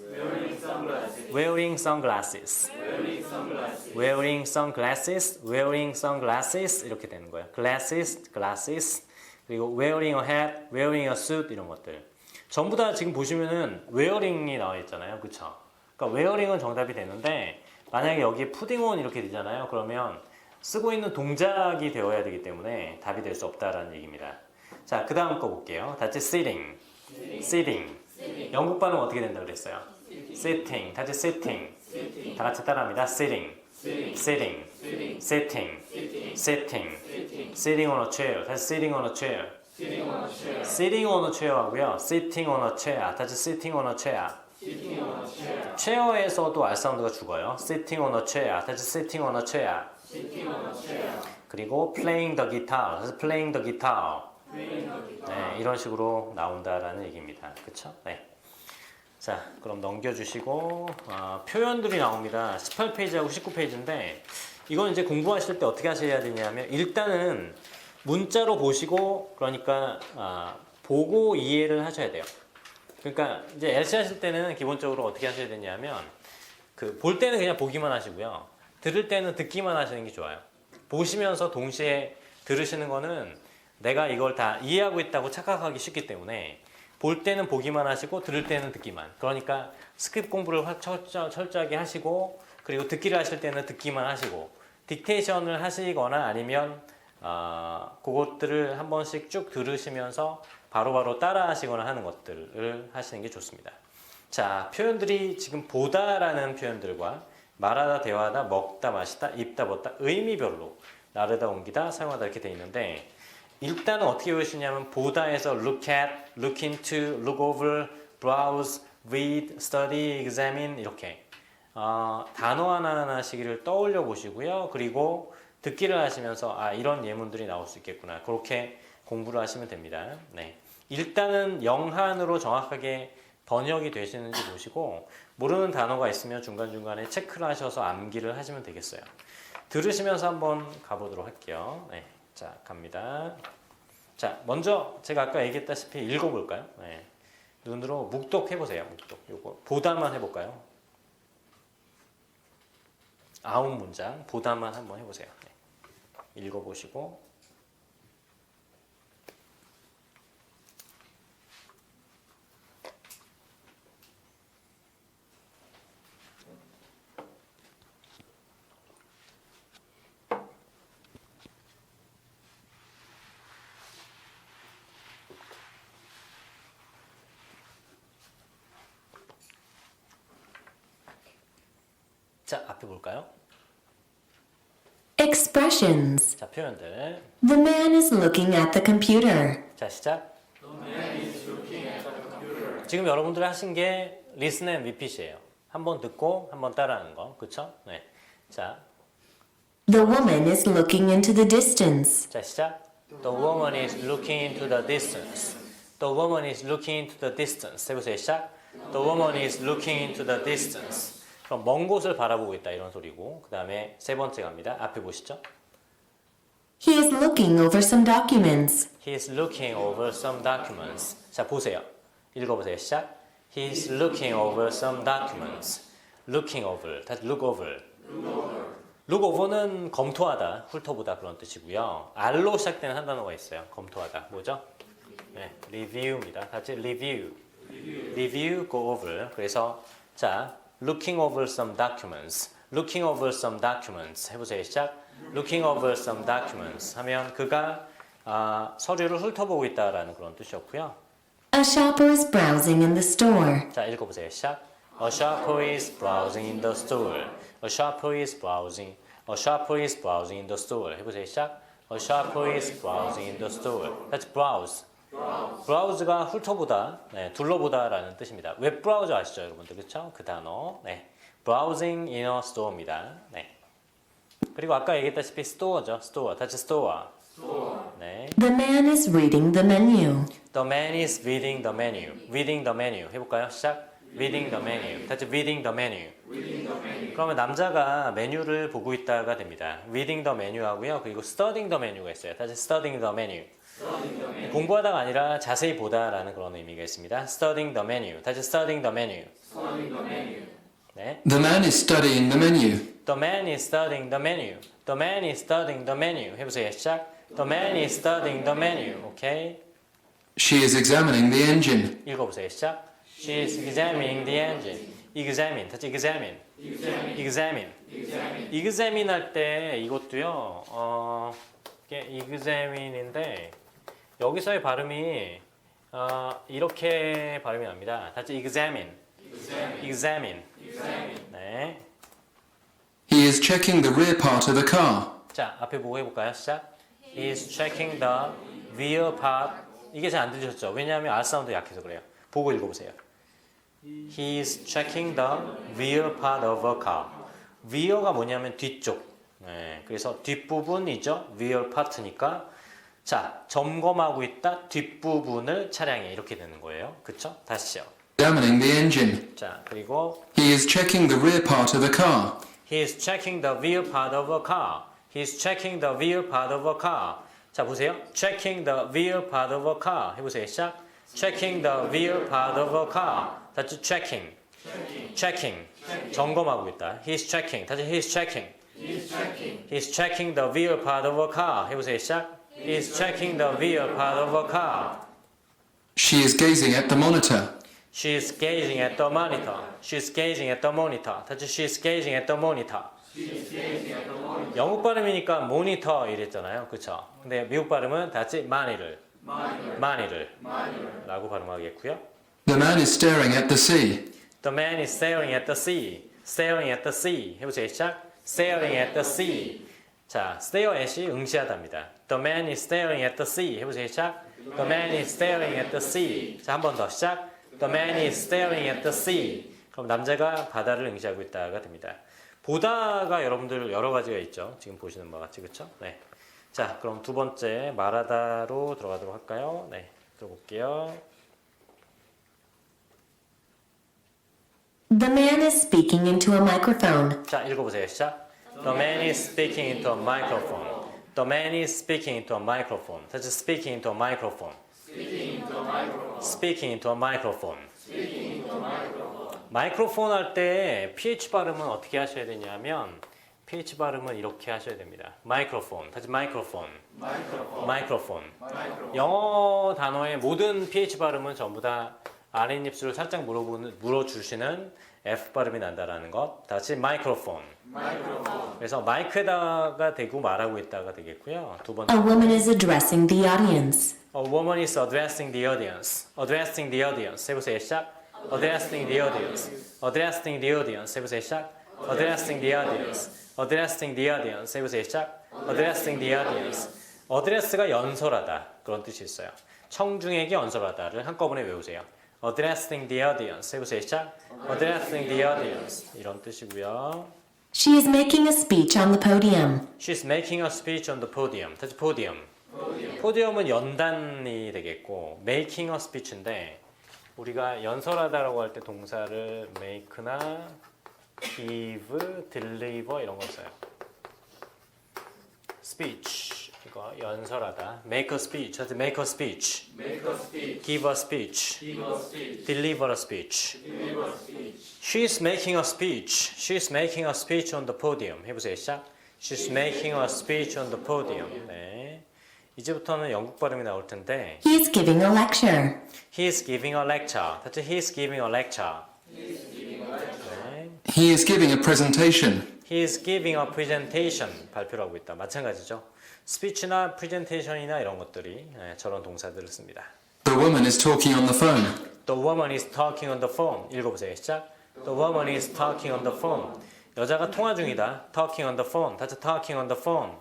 Speaker 1: wearing sunglasses, wearing sunglasses, wearing sunglasses 이렇게 되는 거예요. glasses, glasses. 그리고 wearing a hat, wearing a suit 이런 것들. 전부 다 지금 보시면은 wearing이 나와 있잖아요, 그렇죠? 그러니까 wearing은 정답이 되는데 만약에 여기에 putting on 이렇게 되잖아요. 그러면 쓰고 있는 동작이 되어야 되기 때문에 답이 될 수 없다라는 얘기입니다. 자, 그 다음 거 볼게요. 다 같이 sitting, sitting. 영국 발음 어떻게 된다 그랬어요? sitting, 다 같이 sitting. 다 같이 따라합니다. sitting, sitting, sitting, sitting, sitting on a chair. 다시 sitting on a chair. sitting on a chair 하고요. sitting on a chair. 다시 sitting on a chair. 체어에서도 R 사운드가 죽어요. sitting on a chair. 다시 sitting on a chair. 그리고 playing the guitar. 다시 playing the guitar. 네, 이런 식으로 나온다라는 얘기입니다. 그쵸? 네. 자, 그럼 넘겨주시고 표현들이 나옵니다. 18페이지하고 19페이지인데 이건 이제 공부하실 때 어떻게 하셔야 되냐면 일단은 문자로 보시고 그러니까 보고 이해를 하셔야 돼요. 그러니까 이제 LC 하실 때는 기본적으로 어떻게 하셔야 되냐면 그 볼 때는 그냥 보기만 하시고요. 들을 때는 듣기만 하시는 게 좋아요. 보시면서 동시에 들으시는 거는 내가 이걸 다 이해하고 있다고 착각하기 쉽기 때문에 볼 때는 보기만 하시고 들을 때는 듣기만. 그러니까 스크립 공부를 철저하게 하시고 그리고 듣기를 하실 때는 듣기만 하시고 딕테이션을 하시거나 아니면 그것들을 한 번씩 쭉 들으시면서 바로바로 따라 하시거나 하는 것들을 하시는 게 좋습니다. 자, 표현들이 지금 보다라는 표현들과 말하다, 대화하다, 먹다, 마시다, 입다, 벗다 의미별로 나르다, 옮기다, 사용하다 이렇게 되어 있는데 일단은 어떻게 보시냐면 보다에서 look at, look into, look over, browse, read, study, examine 이렇게 단어 하나하나씩을 떠올려 보시고요. 그리고 듣기를 하시면서 이런 예문들이 나올 수 있겠구나. 그렇게 공부를 하시면 됩니다. 네. 일단은 영한으로 정확하게 번역이 되시는지 보시고 모르는 단어가 있으면 중간중간에 체크를 하셔서 암기를 하시면 되겠어요. 들으시면서 한번 가보도록 할게요. 네. 자, 갑니다. 자, 먼저 제가 아까 얘기했다시피 읽어볼까요? 네. 눈으로 묵독해보세요. 묵독. 요거 보다만 해볼까요? 9문장 보다만 한번 해보세요. 네. 읽어보시고 자, 앞에 볼까요?
Speaker 2: Expressions.
Speaker 1: 자, 표현들.
Speaker 2: The man is looking at the computer.
Speaker 1: 자, 시작. 지금 여러분들이 하신 게 listen and repeat이에요. 한번 듣고 한번 따라하는 거. 그쵸? 네. 자,
Speaker 2: The woman is looking into the distance.
Speaker 1: 자, 시작. The woman is looking into the distance. The woman is looking into the distance. 해보세요. 시작. The woman is looking into the distance. 그럼 먼 곳을 바라보고 있다 이런 소리고 그 다음에 세 번째 갑니다. 앞에 보시죠.
Speaker 2: He is looking over some documents.
Speaker 1: He is looking over some documents. 자, 보세요. 읽어보세요. 시작. He is looking over some documents. Looking over. 다시 look over. look over는 검토하다, 훑어보다 그런 뜻이고요. R로 시작되는 한 단어가 있어요. 검토하다. 뭐죠? 네, review입니다. 다시 review. review, go over. 그래서 자, looking over some documents. looking over some documents. 해보세요. 시작. looking over some documents 하면 그가 서류를 훑어보고 있다라는 그런 뜻이었고요.
Speaker 2: A shopper is browsing in the store.
Speaker 1: 자, 읽어보세요. 시작. A shopper is browsing in the store. A shopper is browsing. A shopper is browsing in the store. 해보세요. 시작. A shopper is browsing in the store. 다시 browse. browse가 훑어보다, 네, 둘러보다라는 뜻입니다. 웹 브라우저 아시죠, 여러분들? 그렇죠? 그 단어. 네. browsing in a store입니다. 네. 그리고 아까 얘기했다시피 store죠. store. 다시 store. 네.
Speaker 2: The man is reading the menu.
Speaker 1: The man is reading the menu. reading the menu. 해볼까요? 시작. reading the menu. 다시 reading the menu. 그러면 남자가 메뉴를 보고 있다가 됩니다. reading the menu 하고요. 그리고 studying the menu가 있어요. 다시 studying the menu. 공부하다가 아니라 자세히 보다라는 그런 의미가 있습니다. studying the menu. 다시 studying the menu. 네.
Speaker 5: The man is studying the menu.
Speaker 1: The man is studying the menu. The man is studying the menu. 해보세요. 시작. The man is studying the menu. 오케이.
Speaker 5: She is examining the engine.
Speaker 1: 읽어보세요. 시작. She is examining the engine. examine. 다시 examine. examine 할 때 이것도요. 이게 examine인데 여기서의 발음이 이렇게 발음이 납니다. 다시 examine. 네.
Speaker 5: He is checking the rear part of the car.
Speaker 1: 자, 앞에 보고 해볼까요? 시작. He is checking the rear part. 이게 잘 안 들리셨죠? 왜냐하면 R 사운드 약해서 그래요. 보고 읽어보세요. He is checking the rear part of a car. rear가 뭐냐면 뒤쪽. 네, 그래서 뒷부분이죠. rear part니까. 자, 점검하고 있다. 뒷부분을 차량에 이렇게 되는 거예요. 그쵸? 다시요.
Speaker 5: Examining the engine.
Speaker 1: 자, 그리고
Speaker 5: He is checking the rear part of the car.
Speaker 1: He is checking the rear part of a car. He is checking the rear part of a car. 자, 보세요. Checking the rear part of a car. 해보세요. 시작. Checking the rear part of a car. 다시 checking. Checking. 점검하고 있다. He is checking. 다시 he is checking. He is checking the rear part of a car. 해보세요. 시작. He is checking the rear part of a car.
Speaker 5: She is gazing at the monitor.
Speaker 1: She is gazing at the monitor. She is gazing at the monitor. 다시 she is gazing at the monitor. 영국 발음이니까 모니터 이랬잖아요. 그쵸? 근데 미국 발음은 다시 monitor 라고 발음하겠고요.
Speaker 5: The man is staring at the sea.
Speaker 1: The man is staring at the sea. Staring at the sea. 해보세요. 시작. Staring at the sea. 자, stare at이 응시하다입니다. The man is staring at the sea. 해보세요. 시작. The man is staring at the sea. 자, 한 번 더 시작. The man is staring at the sea. 그럼 남자가 바다를 응시하고 있다가 됩니다. 보다가 여러분들 여러 가지가 있죠. 지금 보시는 바와 같이 그렇죠? 네. 자, 그럼 두 번째 말하다로 들어가도록 할까요? 네, 들어볼게요.
Speaker 7: The man is speaking into a microphone.
Speaker 1: 자, 읽어보세요. 시작. The man is speaking into a microphone. The man is speaking into a microphone. 다시 speaking into a microphone. Speaking into a microphone. 마이크로폰 할 때 PH 발음은 어떻게 하셔야 되냐면 PH 발음은 이렇게 하셔야 됩니다. 마이크로폰. 다시 마이크로폰. 마이크로폰. 영어 단어의 모든 PH 발음은 전부 다 아랫입술을 살짝 물어주시는 F 발음이 난다라는 것. 다시 마이크로폰. 그래서 마이크에다가 대고 말하고 있다가 되겠고요. 두 번째.
Speaker 7: A woman is addressing the audience.
Speaker 1: A woman is addressing the audience. Addressing the audience. 해보세요. 시작. Addressing the audience. Addressing the audience. 해보세요. 시작. Addressing the audience. Addressing the audience. 해보세요. 시작. Addressing the audience. Address가 연설하다. 그런 뜻이 있어요. 청중에게 연설하다를 한꺼번에 외우세요. Addressing the audience. 해보세요. 시작. Addressing the audience. 이런 뜻이고요.
Speaker 7: She is making a speech on the podium.
Speaker 1: She's making a speech on the podium. 다시 podium. 포디움은 연단이 되겠고 making a speech인데 우리가 연설하다라고 할 때 동사를 make나 give, deliver 이런 거 써요. speech 이거 연설하다. make a speech. 다시 make a speech. give a speech. deliver a speech. She's making a speech. She's making a speech on the podium. 해보세요. 시작. She's making a speech on the podium. 네. 이제부터는 영국 발음이 나올 텐데
Speaker 7: He is giving a lecture.
Speaker 1: He is giving a lecture. 다시 he is giving a lecture. 네.
Speaker 5: He is giving a presentation.
Speaker 1: He is giving a presentation. 발표를 하고 있다. 마찬가지죠. 스피치나 프레젠테이션이나 이런 것들이 저런 동사들을 씁니다.
Speaker 5: The woman is talking on the phone.
Speaker 1: The woman is talking on the phone. 읽어보세요. 시작. The woman is talking on the phone. 여자가 통화 중이다. Talking on the phone. 다시 talking on the phone.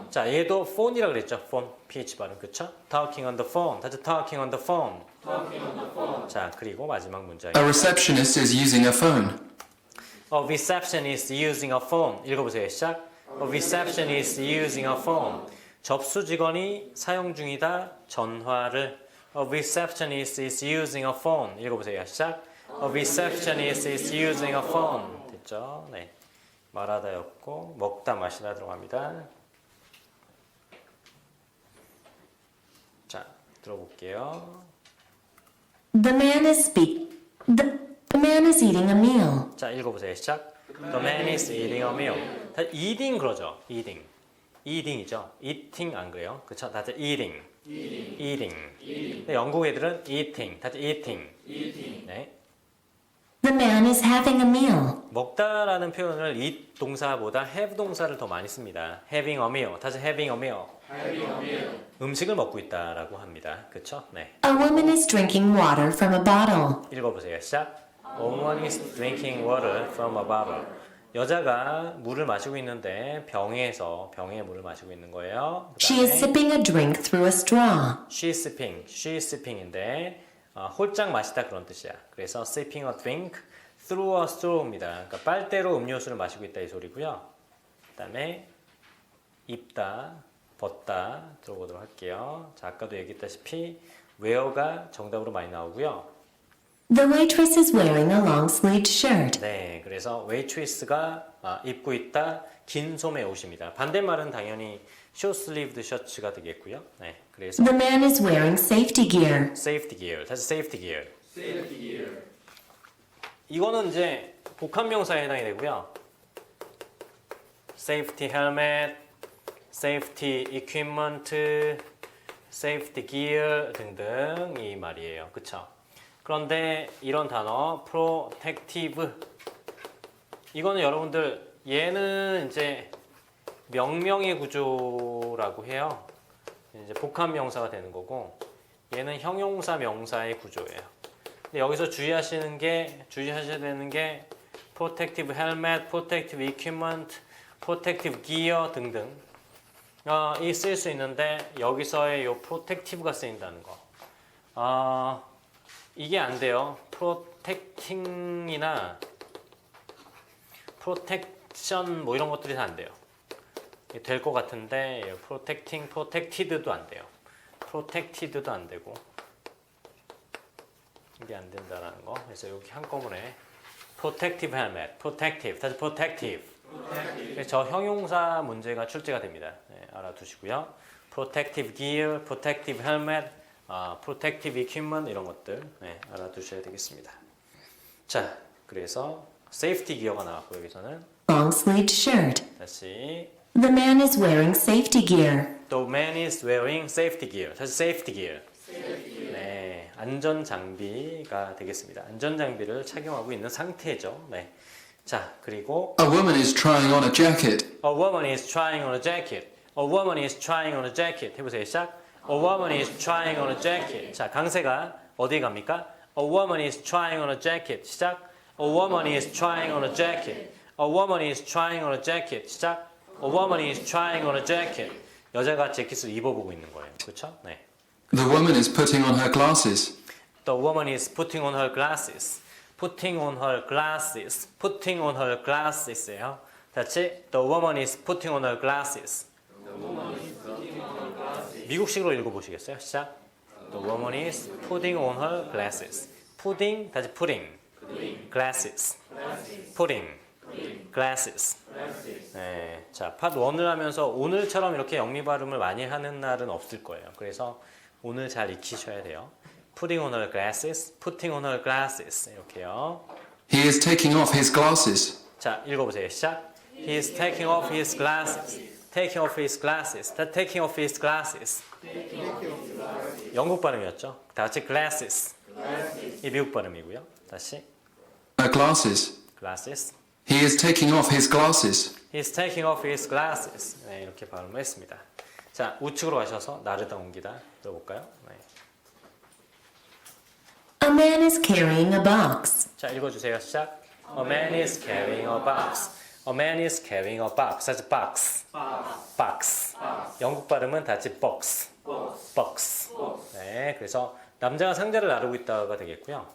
Speaker 1: 자, 얘도 phone이라 그랬죠. phone, ph 발음, 그쵸? Talking on the phone. 다시 talking on the phone. 자, 그리고 마지막 문장.
Speaker 5: A receptionist is using a phone.
Speaker 1: A receptionist using a phone. 읽어보세요. 시작. A receptionist using a phone. 접수 직원이 사용 중이다. 전화를. A receptionist is using a phone. 읽어보세요. 시작. A receptionist is using a phone. 됐죠? 네. 말하다였고 먹다 마시다 들어갑니다. 자, 들어볼게요.
Speaker 7: The man is eating a meal.
Speaker 1: 자, 읽어보세요. 시작. The man is eating a meal. 다 eating 그러죠. eating. eating이죠. eating 안 그래요? 그쵸? 다들 eating. eating. 근데 영국 애들은 eating. 다들 eating. 네.
Speaker 7: The man is having a meal.
Speaker 1: 먹다라는 표현을 eat 동사보다 have 동사를 더 많이 씁니다. having a meal. 다시 having a meal. 음식을 먹고 있다라고 합니다. 그렇죠? 네.
Speaker 7: A woman is drinking water from a bottle.
Speaker 1: 읽어보세요. 시작. A woman is drinking water from a bottle. 여자가 물을 마시고 있는데 병에 물을 마시고 있는 거예요.
Speaker 7: She is sipping a drink through a straw.
Speaker 1: She's sipping인데 홀짝 마시다 그런 뜻이야. 그래서 sipping a drink through a straw입니다. 그러니까 빨대로 음료수를 마시고 있다 이 소리고요. 그다음에 입다, 벗다 들어보도록 할게요. 자, 아까도 얘기했다시피 wear가 정답으로 많이 나오고요.
Speaker 7: The waitress is wearing a long-sleeved shirt.
Speaker 1: 네, 그래서 waitress가 입고 있다 긴 소매 옷입니다. 반대말은 당연히 short sleeved 셔츠가 되겠고요. 네, 그래서
Speaker 7: The man is wearing safety gear.
Speaker 1: safety gear, 다시 safety gear. 이거는 이제 복합명사에 해당이 되고요. safety helmet, safety equipment, safety gear 등등 이 말이에요. 그쵸? 그런데 이런 단어 protective 이거는 여러분들 얘는 이제 명명의 구조라고 해요. 이제 복합명사가 되는 거고 얘는 형용사 명사의 구조예요. 근데 여기서 주의하셔야 되는 게 protective helmet, protective equipment, protective gear 등등 이 쓸 수 있는데 여기서의 요 protective가 쓰인다는 거. 이게 안 돼요. protecting이나 protection 뭐 이런 것들이 다 안 돼요. 될 것 같은데 protecting, protected도 안 돼요. protected도 안 되고 이게 안 된다라는 거. 그래서 여기 한꺼번에 protective helmet, protective, 다시 protective. 저 형용사 문제가 출제가 됩니다. 네, 알아두시고요. protective gear, protective helmet, protective equipment 이런 것들 알아두셔야 되겠습니다. 자, 그래서 safety gear가 나왔고 여기서는
Speaker 7: Long-sleeved shirt.
Speaker 1: 다시
Speaker 7: The man is wearing safety gear.
Speaker 1: the man is wearing safety gear. 다시 safety gear. 네, 안전 장비가 되겠습니다. 안전 장비를 착용하고 있는 상태죠. 네. 자, 그리고
Speaker 5: A woman is trying on a jacket.
Speaker 1: a woman is trying on a jacket. A woman is trying on a jacket. 해보세요. 시작. A woman is trying on a jacket. 자, 강세가 어디에 갑니까? A woman is trying on a jacket. 시작. A woman is trying on a jacket. A woman is trying on a jacket. 시작. A woman is trying on a jacket. 여자가 재킷을 입어보고 있는 거예요. 그렇죠? 네.
Speaker 5: The woman is putting on her glasses.
Speaker 1: The woman is putting on her glasses. Putting on her glasses. Putting on her glasses예요. 다시 The woman is putting on her glasses. 미국식으로 읽어보시겠어요? 시작. The woman is putting on her glasses. Putting 다시 putting. Glasses. Putting. Glasses. 네, 자, 파트 1을 하면서 오늘처럼 이렇게 영미 발음을 많이 하는 날은 없을 거예요. 그래서 오늘 잘 익히셔야 돼요. Putting on her glasses, putting on her glasses 이렇게요.
Speaker 5: He is taking off his glasses.
Speaker 1: 자, 읽어보세요. 시작. He is taking off his glasses. Taking off his glasses. 다 taking off his glasses. 영국 발음이었죠. 다 같이 glasses. 이 미국 발음이고요. 다시
Speaker 5: Her glasses.
Speaker 1: glasses.
Speaker 5: He is taking off his glasses.
Speaker 1: He is taking off his glasses. 네, 이렇게 발음을 했습니다. 자, 우측으로 가셔서 나르다 옮기다 들어볼까요? 네.
Speaker 7: A man is carrying a box.
Speaker 1: 자, 읽어주세요. 시작. A man is carrying a box. A man is carrying a box. 다시 box. box. 영국 발음은 다시 box. box. 네, 그래서 남자가 상자를 나르고 있다가 되겠고요.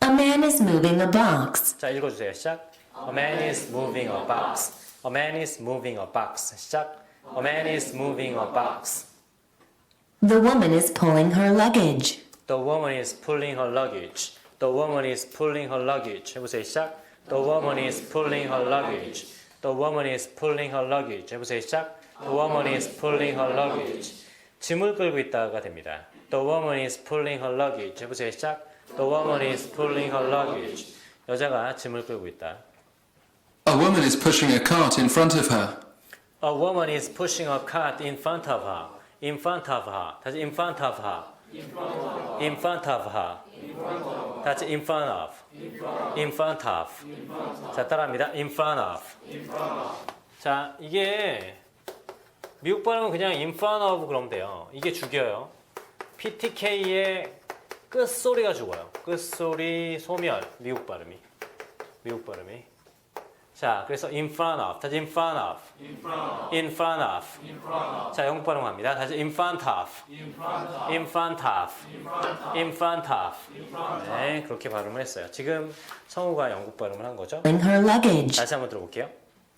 Speaker 7: A man is moving a box.
Speaker 1: 자, 읽어주세요. 시작. A man is moving a box. A man is moving a box. 시작. A man is moving a box.
Speaker 7: The woman is pulling her luggage.
Speaker 1: The woman is pulling her luggage. The woman is pulling her luggage. 해보세요. 시작. The woman is pulling her luggage. The woman is pulling her luggage. 해보세요. 시작. The woman is pulling her luggage. 짐을 끌고 있다가 됩니다. The woman is pulling her luggage. 해보세요. 시작. The woman is pulling her luggage. 여자가 짐을 끌고 있다.
Speaker 5: A woman is pushing a cart in front of her.
Speaker 1: A woman is pushing a cart in front of her. In front of her. 다시 in front of her. In front of her. 다 같이 in front of. in front of. 자, 따라합니다. in front of. 자, 이게 미국 발음은 그냥 in front of 그러면 돼요. 이게 죽여요. PTK의 끝소리가 죽어요. 끝소리 소멸. 미국 발음이. 자, 그래서 in front of. 다시 in front of. in front of. 자, 영국 발음 갑니다. 다시 in front of. in front of. in front of. 네, 그렇게 발음을 했어요. 지금 성우가 영국 발음을 한 거죠.
Speaker 7: in her luggage.
Speaker 1: 다시 한번 들어볼게요.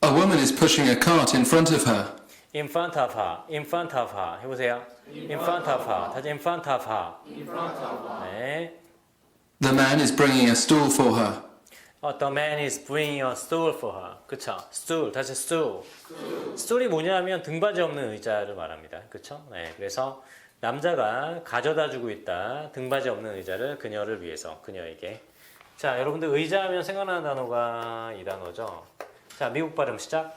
Speaker 5: A woman is pushing a cart in front of her.
Speaker 1: in front of her. in front of her. 해보세요. in front of her. 다시 in front of her. 네.
Speaker 5: The man is bringing a stool for her.
Speaker 1: The man is bringing a stool for her. 그쵸? stool. 다시 stool. stool이 뭐냐면 등받이 없는 의자를 말합니다. 그쵸? 네. 그래서 남자가 가져다 주고 있다. 등받이 없는 의자를 그녀를 위해서. 그녀에게. 자, 여러분들 의자 하면 생각나는 단어가 이 단어죠. 자, 미국 발음 시작.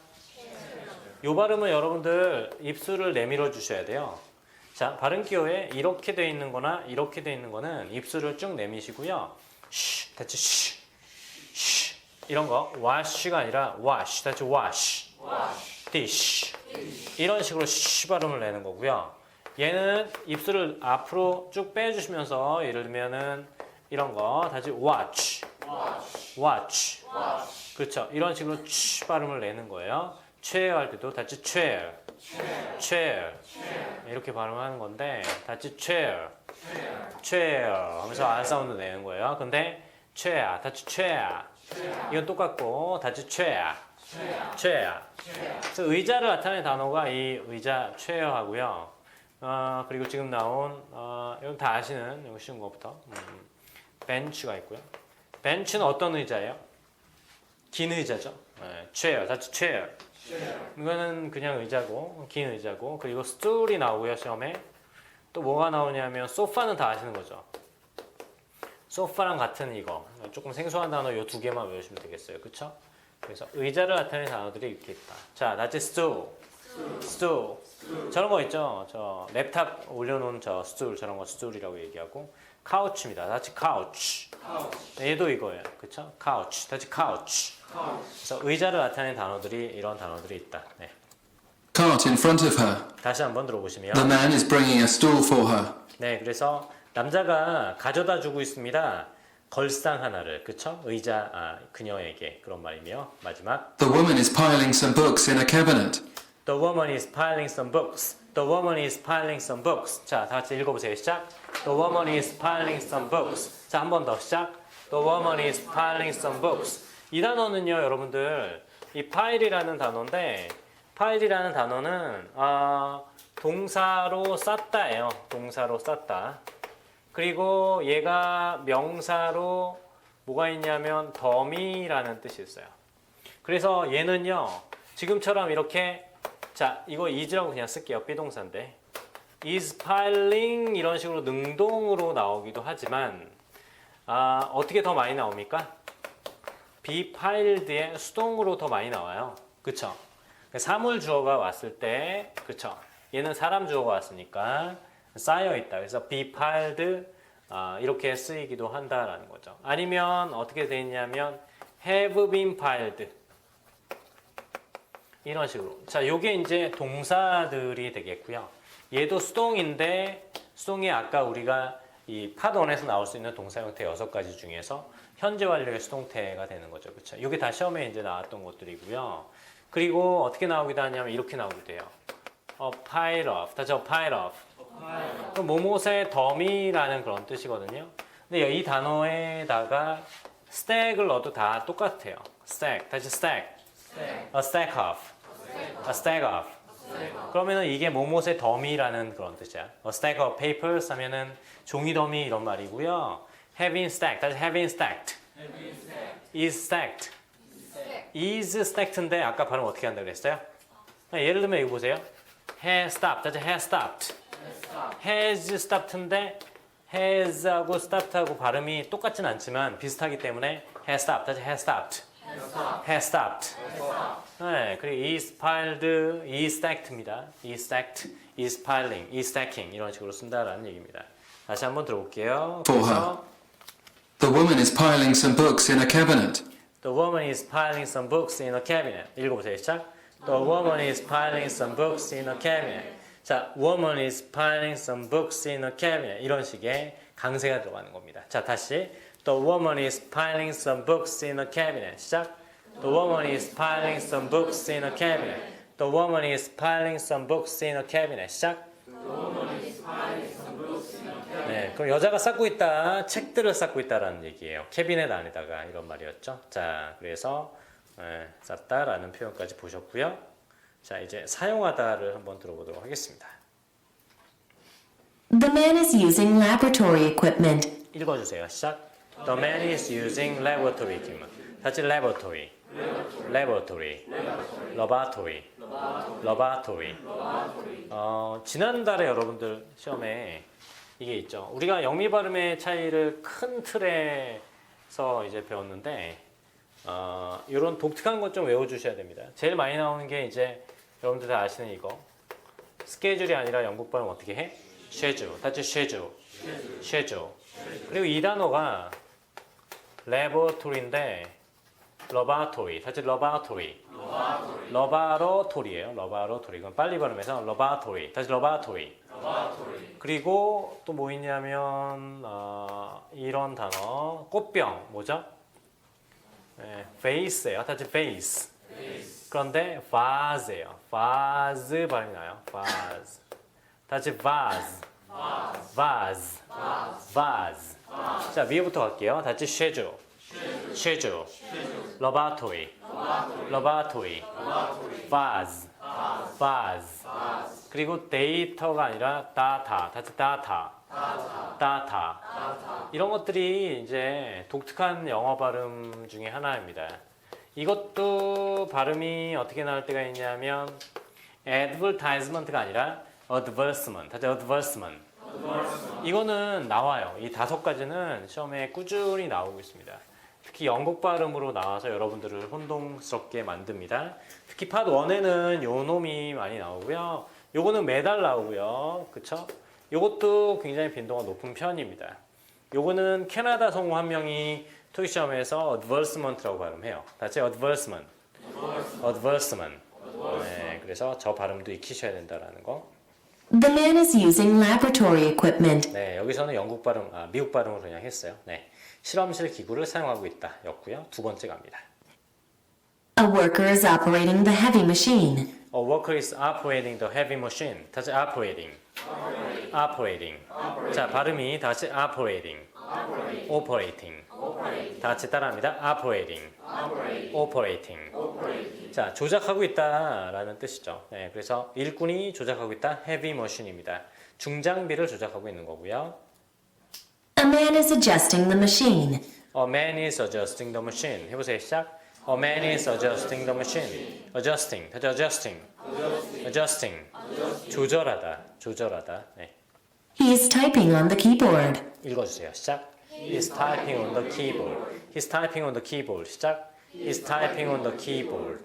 Speaker 1: 요 발음은 여러분들 입술을 내밀어 주셔야 돼요. 자, 발음 기호에 이렇게 돼 있는 거나 이렇게 돼 있는 거는 입술을 쭉 내미시고요. 쉬, 다시 쉬. 쉬. 이런 거 wash가 아니라 wash. 다시 wash. dish. 이런 식으로 쉬 발음을 내는 거고요. 얘는 입술을 앞으로 쭉 빼주시면서 예를 들면은 이런 거 다시 watch. 그렇죠. 이런 식으로 쉬 발음을 내는 거예요. chair 할 때도 다시 chair. 이렇게 발음하는 건데 다시 chair 하면서 R 사운드 내는 거예요. 근데 chair, 다시 chair. 이건 똑같고 다시 chair. 그래서 의자를 나타내는 단어가 이 의자 chair하고요. 그리고 지금 나온 이건 다 아시는 이거 쉬운 것부터 벤치가 있고요. 벤치는 어떤 의자예요? 긴 의자죠. 네, chair, 다시 chair. 이거는 그냥 의자고 긴 의자고 그리고 stool이 나오고요. 시험에 또 뭐가 나오냐면 소파는 다 아시는 거죠. 소파랑 같은 이거 조금 생소한 단어 이 두 개만 외우시면 되겠어요. 그쵸? 그래서 의자를 나타내는 단어들이 이렇게 있다. 자, that's stool. 저런 거 있죠. 저 랩탑 올려놓은 저 stool 저런 거 stool이라고 얘기하고 couch입니다. that's couch. 얘도 이거예요. 그쵸? couch. that's couch. 그래서 의자를 나타내는 단어들이 이런 단어들이 있다. 네.
Speaker 5: Cart in front of her.
Speaker 1: 다시 한번 들어보시면
Speaker 5: The man is bringing a stool for her.
Speaker 1: 네, 그래서 남자가 가져다 주고 있습니다. 걸상 하나를, 그쵸? 의자, 그녀에게 그런 말이며 마지막
Speaker 5: The woman is piling some books in a cabinet.
Speaker 1: The woman is piling some books. The woman is piling some books. 자, 다 같이 읽어보세요. 시작. The woman is piling some books. 자, 한 번 더 시작. The woman is piling some books. 이 단어는요, 여러분들 이 파일이라는 단어인데 파일이라는 단어는 동사로 쌌다예요. 동사로 쌌다. 그리고 얘가 명사로 뭐가 있냐면 더미라는 뜻이 있어요. 그래서 얘는요. 지금처럼 이렇게 자, 이거 is라고 그냥 쓸게요. 비동사인데 is piling 이런 식으로 능동으로 나오기도 하지만 어떻게 더 많이 나옵니까? be piled의 수동으로 더 많이 나와요. 그쵸? 사물 주어가 왔을 때 그쵸? 얘는 사람 주어가 왔으니까 쌓여 있다. 그래서 be piled 이렇게 쓰이기도 한다라는 거죠. 아니면 어떻게 돼 있냐면 have been piled 이런 식으로. 자, 요게 이제 동사들이 되겠고요. 얘도 수동인데 수동이 아까 우리가 이 파트 1에서 나올 수 있는 동사 형태 6가지 중에서 현재 완료의 수동태가 되는 거죠. 그렇죠? 요게 다 시험에 이제 나왔던 것들이고요. 그리고 어떻게 나오기도 하냐면 이렇게 나오기도 해요. A pile of. 다시 a pile of. 그럼 뭐뭐의 더미라는 그런 뜻이거든요. 근데 이 단어에다가 stack을 넣어도 다 똑같아요. stack. 다시 stack. A stack of. A stack of. 그러면은 이게 뭐뭐의 더미라는 그런 뜻이야. A stack of papers 하면은 종이 더미 이런 말이고요. Having stacked. 다시 having stacked. Is stacked. Is stacked인데 아까 발음 어떻게 한다고 그랬어요? 예를 들면 이거 보세요. Has stopped. 다시 has stopped. Has stopped인데 has하고 stopped하고 발음이 똑같진 않지만 비슷하기 때문에 has stopped. 다시 has stopped. Has stopped. 네, 그리고 is piled, is stacked입니다. is stacked, is piling, is stacking 이런 식으로 쓴다라는 얘기입니다. 다시 한번 들어볼게요.
Speaker 5: For
Speaker 1: 그래서
Speaker 5: The woman is piling some books in a cabinet.
Speaker 1: The woman is piling some books in a cabinet. 읽어보세요. 시작. The woman is piling some books in a cabinet. 자, woman is piling some books in a cabinet. 이런 식의 강세가 들어가는 겁니다. 자, 다시. The woman is piling some books in a cabinet. 시작. The woman is piling some books in a cabinet. The woman is piling some books in a cabinet. 시작. 네, 그럼 여자가 쌓고 있다, 책들을 쌓고 있다라는 얘기예요. 캐비넷 안에다가 이런 말이었죠. 자, 그래서 쌓다라는 표현까지 보셨고요. 자, 이제 사용하다를 한번 들어보도록 하겠습니다.
Speaker 7: The man is using laboratory equipment.
Speaker 1: 읽어주세요. 시작. The man is using laboratory equipment. 다시 laboratory, laboratory, laboratory, laboratory. 지난달에 여러분들 시험에 이게 있죠. 우리가 영미 발음의 차이를 큰 틀에서 이제 배웠는데 이런 독특한 것 좀 외워주셔야 됩니다. 제일 많이 나오는 게 이제 여러분들 다 아시는 이거 스케줄이 아니라 영국 발음 어떻게 해? schedule, 다시 schedule, schedule. 그리고 이 단어가 laboratory인데 laboratory, 다시 laboratory, laboratory예요. laboratory. 그럼 빨리 발음해서 laboratory, 다시 laboratory. 그리고 또 뭐 있냐면 이런 단어 꽃병 뭐죠? vase예요. 다시 vase. 그런데 vase예요. vase 발음이 나요. vase. 다시 vase. vase. vase. 자, 위에부터 갈게요. 다시 schedule. schedule. laboratory. laboratory. vase. vase. 그리고 데이터가 아니라 data. 다시 data. data. 이런 것들이 이제 독특한 영어 발음 중에 하나입니다. 이것도 발음이 어떻게 나올 때가 있냐면 advertisement가 아니라 advertisement. 다시 advertisement. 이거는 나와요. 이 5가지는 시험에 꾸준히 나오고 있습니다. 특히 영국 발음으로 나와서 여러분들을 혼동스럽게 만듭니다. 특히 팟 1에는 요 놈이 많이 나오고요. 요거는 매달 나오고요. 그쵸? 요것도 굉장히 빈도가 높은 편입니다. 요거는 캐나다 성우 한 명이 토익 시험에서 advertisement라고 발음해요. 다시 advertisement. advertisement. 네, 그래서 저 발음도 익히셔야 된다라는 거.
Speaker 7: The man is using laboratory equipment.
Speaker 1: 네, 여기서는 영국 발음, 미국 발음으로 그냥 했어요. 네, 실험실 기구를 사용하고 있다. 였고요. 두 번째 갑니다.
Speaker 7: A worker is operating the heavy machine.
Speaker 1: A worker is operating the heavy machine. 다시 operating. operating. 자, 발음이 다시 operating. operating. 다시 따라합니다. operating. operating. 자, 조작하고 있다라는 뜻이죠. 네, 그래서 일꾼이 조작하고 있다. heavy machine입니다. 중장비를 조작하고 있는 거고요.
Speaker 7: A man is adjusting the machine.
Speaker 1: A man is adjusting the machine. 해보세요. 시작. A man is adjusting the machine. adjusting. 다시 adjusting. adjusting. 조절하다. 조절하다. 네.
Speaker 7: He is typing on the keyboard.
Speaker 1: 읽어주세요. 시작. He's typing on the keyboard. He's typing on the keyboard. 시작. He's typing on the keyboard.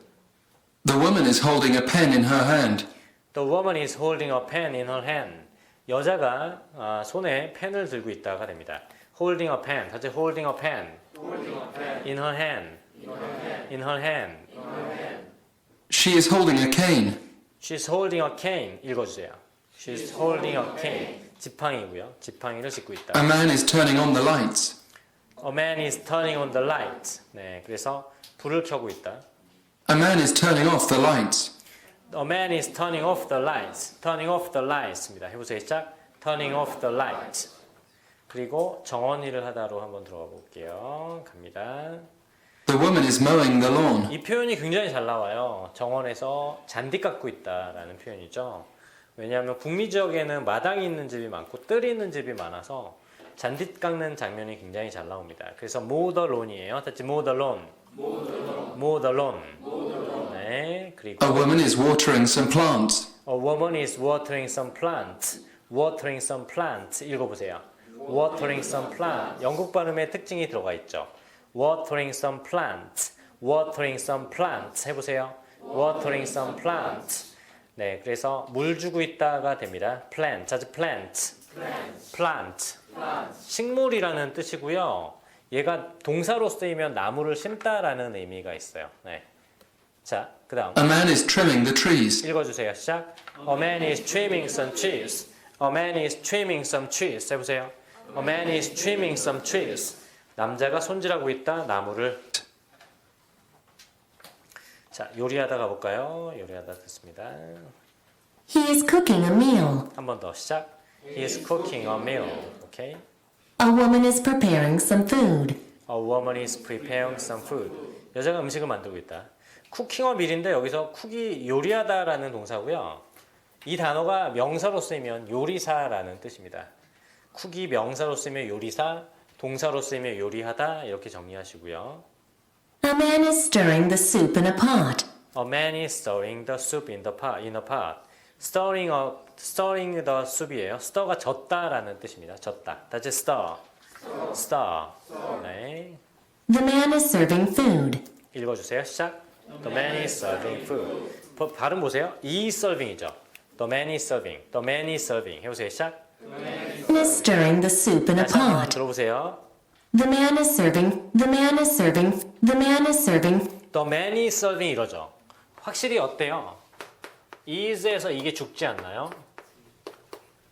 Speaker 5: The woman is holding a pen in her hand.
Speaker 1: The woman is holding a pen in her hand. 여자가 손에 펜을 들고 있다가 됩니다. Holding a pen. 다시 holding a pen. In her hand. In her hand.
Speaker 5: She is holding a cane.
Speaker 1: She's holding a cane. 읽어주세요. She's holding a cane. 지팡이고요. 지팡이를 짚고 있다.
Speaker 5: A man is turning on the lights.
Speaker 1: A man is turning on the light. 네, 그래서 불을 켜고 있다.
Speaker 5: A man is turning off the lights.
Speaker 1: A man is turning off the lights. Turning off the lights입니다. 해보세요. 시작. Turning off the lights. 그리고 정원일을 하다로 한번 들어가 볼게요. 갑니다.
Speaker 5: The woman is mowing the lawn.
Speaker 1: 이 표현이 굉장히 잘 나와요. 정원에서 잔디 깎고 있다라는 표현이죠. 왜냐하면 북미 지역에는 마당이 있는 집이 많고 뜰이 있는 집이 많아서 잔디 깎는 장면이 굉장히 잘 나옵니다. 그래서 mow the lawn이에요. 다시 mow the lawn. mow the lawn. 네, 그리고
Speaker 5: A woman is watering some plants.
Speaker 1: A woman is watering some plants. watering some plants. 읽어보세요. watering some plants. 영국 발음의 특징이 들어가 있죠. watering some plants. watering some plants. 해보세요. watering some plants. 네, 그래서 물 주고 있다가 됩니다. plant. 자주 plant. plant. 식물이라는 뜻이고요. 얘가 동사로 쓰이면 나무를 심다라는 의미가 있어요. 네. 자, 그다음
Speaker 5: A man is trimming the trees.
Speaker 1: 읽어주세요. 시작. A man is trimming some trees. A man is trimming some trees. 해보세요. A man is trimming some trees. 남자가 손질하고 있다 나무를. 자, 요리하다 가볼까요? 요리하다 됐습니다.
Speaker 7: He is cooking a meal.
Speaker 1: 한 번 더 시작. He is cooking a meal. 오케이.
Speaker 7: A woman is preparing some food.
Speaker 1: A woman is preparing some food. 여자가 음식을 만들고 있다. cooking a meal인데 여기서 쿡이 요리하다라는 동사고요. 이 단어가 명사로 쓰이면 요리사라는 뜻입니다. 쿡이 명사로 쓰이면 요리사, 동사로 쓰이면 요리하다 이렇게 정리하시고요.
Speaker 7: A man is stirring the soup in a pot.
Speaker 1: A man is stirring the soup in a pot. stirring the soup이에요. stir가 젓다라는 뜻입니다. 젓다. 다시 stir. 네.
Speaker 7: The man is serving food.
Speaker 1: 읽어주세요. 시작. The man is serving food. 발음 보세요. is serving이죠. The man is serving. The man is serving. 해보세요. 시작.
Speaker 7: The man is stirring the soup in a
Speaker 1: 다시 한번
Speaker 7: pot.
Speaker 1: 들어보세요.
Speaker 7: The man is serving. The man is serving. The man is serving.
Speaker 1: The man is serving 이러죠. 확실히 어때요? is에서 이게 죽지 않나요?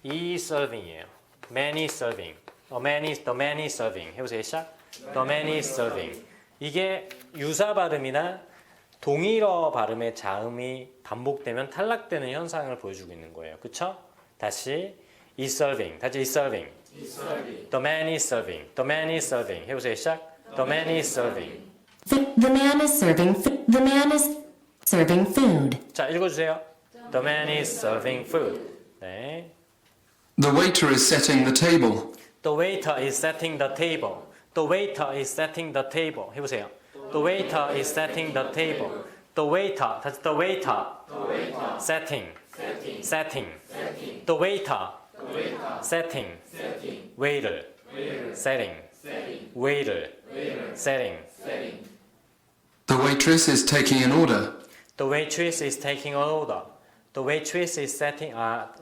Speaker 1: is serving이에요. man is serving. The man is serving. 해보세요. 시작. The man is serving. 이게 유사 발음이나 동일어 발음의 자음이 반복되면 탈락되는 현상을 보여주고 있는 거예요. 그쵸? 다시 is serving. 다시 is serving. The man is serving. The man is serving. 해보세요. 시작. The man is serving.
Speaker 7: The man is serving. The man is serving food.
Speaker 1: 자, 읽어주세요. The man is serving food. 네.
Speaker 5: The waiter is setting the table.
Speaker 1: The waiter is setting the table. The waiter is setting the table. 해보세요. The waiter is setting the table. The waiter. 다시 the waiter. Setting. The waiter. Setting. Waiter. Setting. Waiter. Setting.
Speaker 5: The waitress is taking an order.
Speaker 1: The waitress is taking an order. The waitress is setting.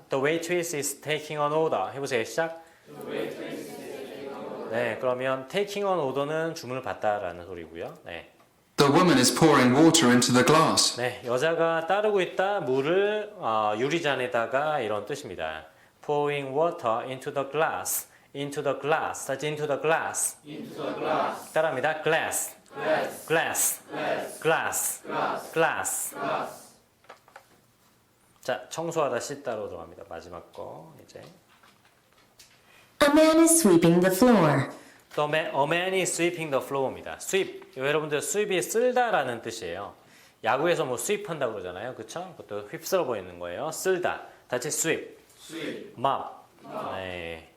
Speaker 1: The waitress is taking an order. 해보세요. 시작. 네, 그러면 taking an order는 주문을 받다라는 소리고요. 네.
Speaker 5: The woman is pouring water into the glass.
Speaker 1: 네, 여자가 따르고 있다 물을 유리잔에다가 이런 뜻입니다. Pouring water into the glass. Into the glass. 다시 into the glass. 따라합니다. Glass. Glass. 자, 청소하다 씻다로 들어갑니다. 마지막 거 이제.
Speaker 7: A man is sweeping the floor.
Speaker 1: A man is sweeping the floor입니다. sweep. 여러분들 sweep이 쓸다라는 뜻이에요. 야구에서 뭐 sweep한다고 그러잖아요. 그쵸? 그것도 휩쓸어 보이는 거예요. 쓸다. 다시 sweep. mop. 네.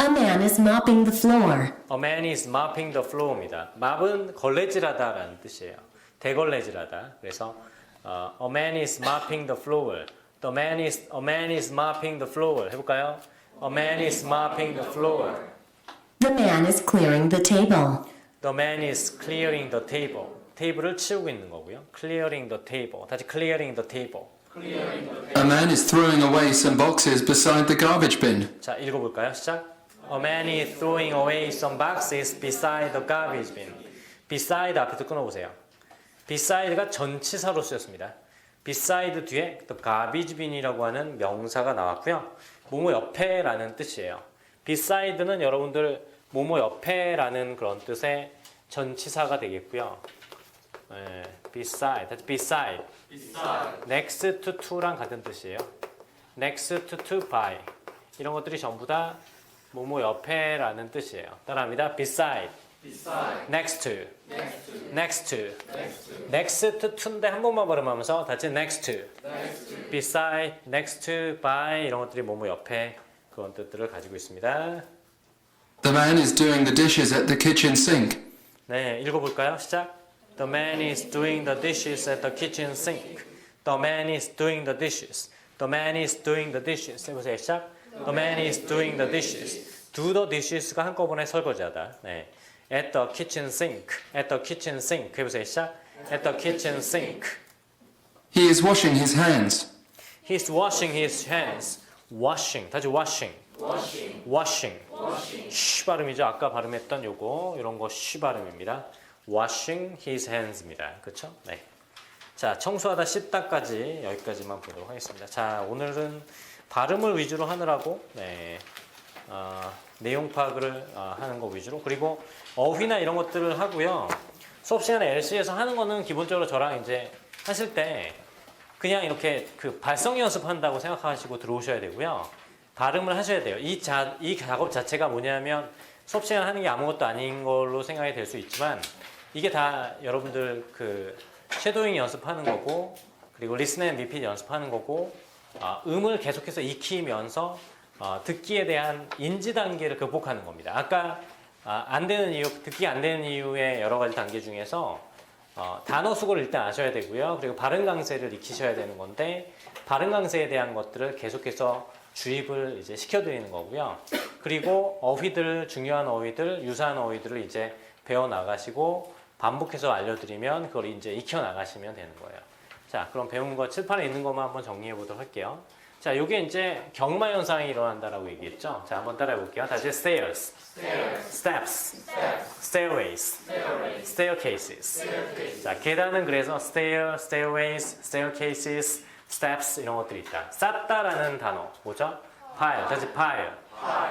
Speaker 7: A man is mopping the floor.
Speaker 1: A man is mopping the floor입니다. mop은 걸레질하다라는 뜻이에요. 대걸레질하다. 그래서 a man is mopping the floor. A man is mopping the floor. 해볼까요? A man is mopping the floor.
Speaker 7: The man is clearing the table.
Speaker 1: The man is clearing the table. 테이블을 치우고 있는 거고요. Clearing the table. 다시 clearing the table.
Speaker 5: A man is throwing away some boxes beside the garbage bin.
Speaker 1: 자, 읽어볼까요? 시작. A man is throwing away some boxes beside the garbage bin. beside 앞에서 끊어보세요. beside가 전치사로 쓰였습니다. beside 뒤에 the garbage bin이라고 하는 명사가 나왔고요. 뭐뭐 옆에라는 뜻이에요. beside는 여러분들 뭐뭐 옆에라는 그런 뜻의 전치사가 되겠고요. 네, beside. next to랑 같은 뜻이에요. next to by 이런 것들이 전부 다 뭐뭐 옆에라는 뜻이에요. 따라합니다. beside. next to인데 한 번만 발음하면서 다시 next. beside, next to, by 이런 것들이 뭐뭐 옆에 그런 뜻들을 가지고 있습니다.
Speaker 5: The man is doing the dishes at the kitchen sink.
Speaker 1: 네, 읽어볼까요? 시작. The man is doing the dishes at the kitchen sink. The man is doing the dishes. The man is doing the dishes. 해보세요. 시작. The man is doing the dishes. Do the dishes가 한꺼번에 설거지하다. 네. At the kitchen sink. At the kitchen sink. 해보세요. 시작. At the kitchen sink.
Speaker 5: He is washing his hands.
Speaker 1: He's washing his hands. Washing. 다시 washing. Washing. 쉬 발음이죠. 아까 발음했던 요거 이런 거 쉬 발음입니다. washing his hands입니다. 그렇죠? 네. 자, 청소하다 씻다까지 여기까지만 보도록 하겠습니다. 자, 오늘은 발음을 위주로 하느라고 내용 파악을 하는 거 위주로 그리고 어휘나 이런 것들을 하고요. 수업 시간에 LC에서 하는 거는 기본적으로 저랑 이제 하실 때 그냥 이렇게 그 발성 연습한다고 생각하시고 들어오셔야 되고요. 발음을 하셔야 돼요. 이 작업 자체가 뭐냐면 수업 시간 하는 게 아무것도 아닌 걸로 생각이 될 수 있지만 이게 다 여러분들 그 쉐도잉 연습하는 거고 그리고 리슨 앤 리핏 연습하는 거고 음을 계속해서 익히면서 듣기에 대한 인지 단계를 극복하는 겁니다. 아까 안 되는 이유, 듣기 안 되는 이유의 여러 가지 단계 중에서 단어 수거를 일단 아셔야 되고요. 그리고 발음 강세를 익히셔야 되는 건데 발음 강세에 대한 것들을 계속해서 주입을 이제 시켜드리는 거고요. 그리고 어휘들, 중요한 어휘들, 유사한 어휘들을 이제 배워 나가시고 반복해서 알려드리면 그걸 이제 익혀 나가시면 되는 거예요. 자, 그럼 배운 거 칠판에 있는 것만 한번 정리해 보도록 할게요. 자, 요게 이제 경마 현상이 일어난다라고 얘기했죠. 자, 한번 따라해 볼게요. 다시 stairs, steps, stairways, staircases. 자, 계단은 그래서 stairways, staircases, steps 이런 것들이 있다. 쌓다라는 단어 뭐죠? pile, 다시 pile.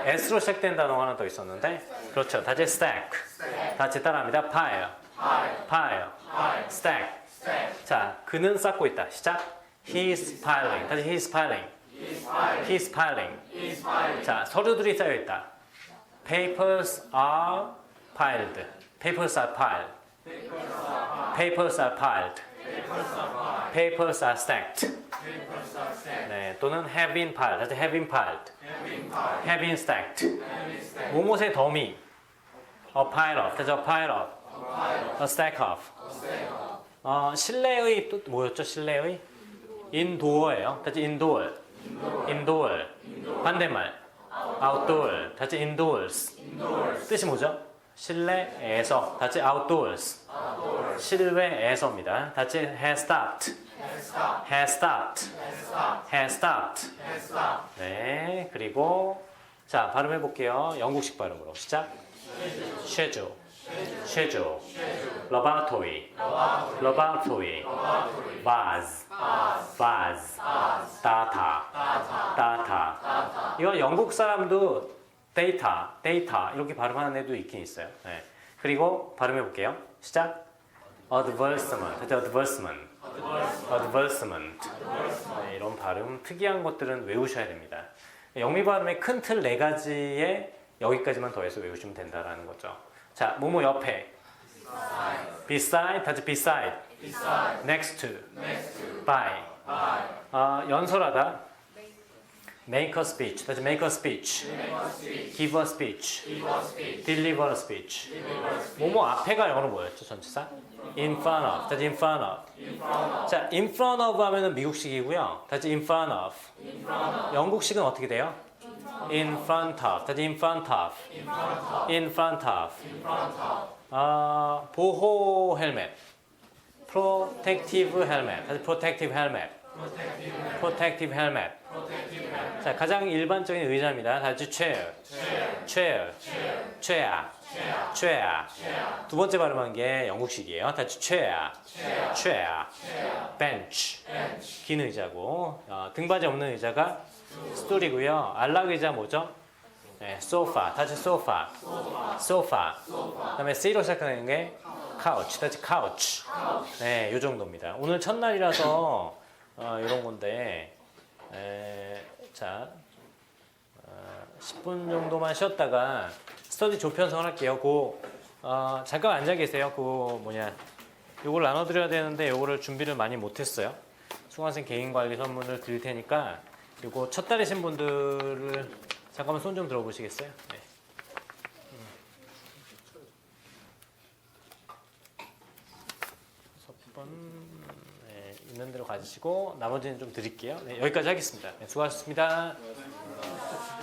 Speaker 1: S로 시작된 단어가 하나 더 있었는데 그렇죠. 다시 stack. 다시 따라합니다. pile, stack. 자, 그는 쌓고 있다. 시작. He's piling. 다시 he's piling. He's piling. 자, 서류들이 쌓여 있다. Papers are piled. Papers are piled. Papers are piled. Papers are stacked. 네, 또는 have been piled. 다시 have been piled. Have been stacked. 무엇의 더미. A pile of. 다시 a pile of. A stack of. 실내의 또 뭐였죠? 실내의? indoor예요. 다시 indoor. indoor. 반대말. outdoor. 다시 indoors. 뜻이 뭐죠? 실내에서. 다시 outdoors. 실외에서입니다. 다시 has stopped. has stopped. has stopped. 네, 그리고 자, 발음해 볼게요. 영국식 발음으로 시작. schedule. schedule. laboratory. laboratory. vase. vase. data. data. 이거 영국 사람도 data, data 이렇게 발음하는 애도 있긴 있어요. 네. 그리고 발음해 볼게요. 시작. advertisement. advertisement. advertisement. 네, 이런 발음 특이한 것들은 외우셔야 됩니다. 영미 발음의 큰 틀 4가지에 여기까지만 더해서 외우시면 된다라는 거죠. 자, 뭐뭐 옆에. beside, 다시 beside. next to. by. 연설하다. make a speech. 다시 make a speech. give a speech. deliver a speech. 뭐뭐 앞에가 영어로 뭐였죠? 전치사? in front of. 다시 in front of. 자, in front of 하면은 미국식이고요. 다시 in front of. 영국식은 어떻게 돼요? in front of. 다시 in front of. in front of. 보호 헬멧. protective helmet. 다시 protective helmet. protective helmet. 자, 가장 일반적인 의자입니다. 다시 chair. chair. chair. chair. 두 번째 발음한 게 영국식이에요. 다시 chair. chair. bench. 긴 의자고 등받이 없는 의자가 스툴이고요. 안락 의자 뭐죠? 네, sofa. 다시 sofa. sofa. 그다음에 C로 시작하는 게 couch. 다시 couch. 네, 요 정도입니다. 오늘 첫날이라서 이런 건데 자 10분 정도만 쉬었다가 스터디 조편성을 할게요. 잠깐 앉아 계세요. 요걸 나눠드려야 되는데 요거를 준비를 많이 못했어요. 수강생 개인관리 선물을 드릴 테니까 요거 첫 달이신 분들을 잠깐만 손 좀 들어보시겠어요? 네. 6번 네, 있는 대로 가지시고 나머지는 좀 드릴게요. 네, 여기까지 하겠습니다. 네, 수고하셨습니다.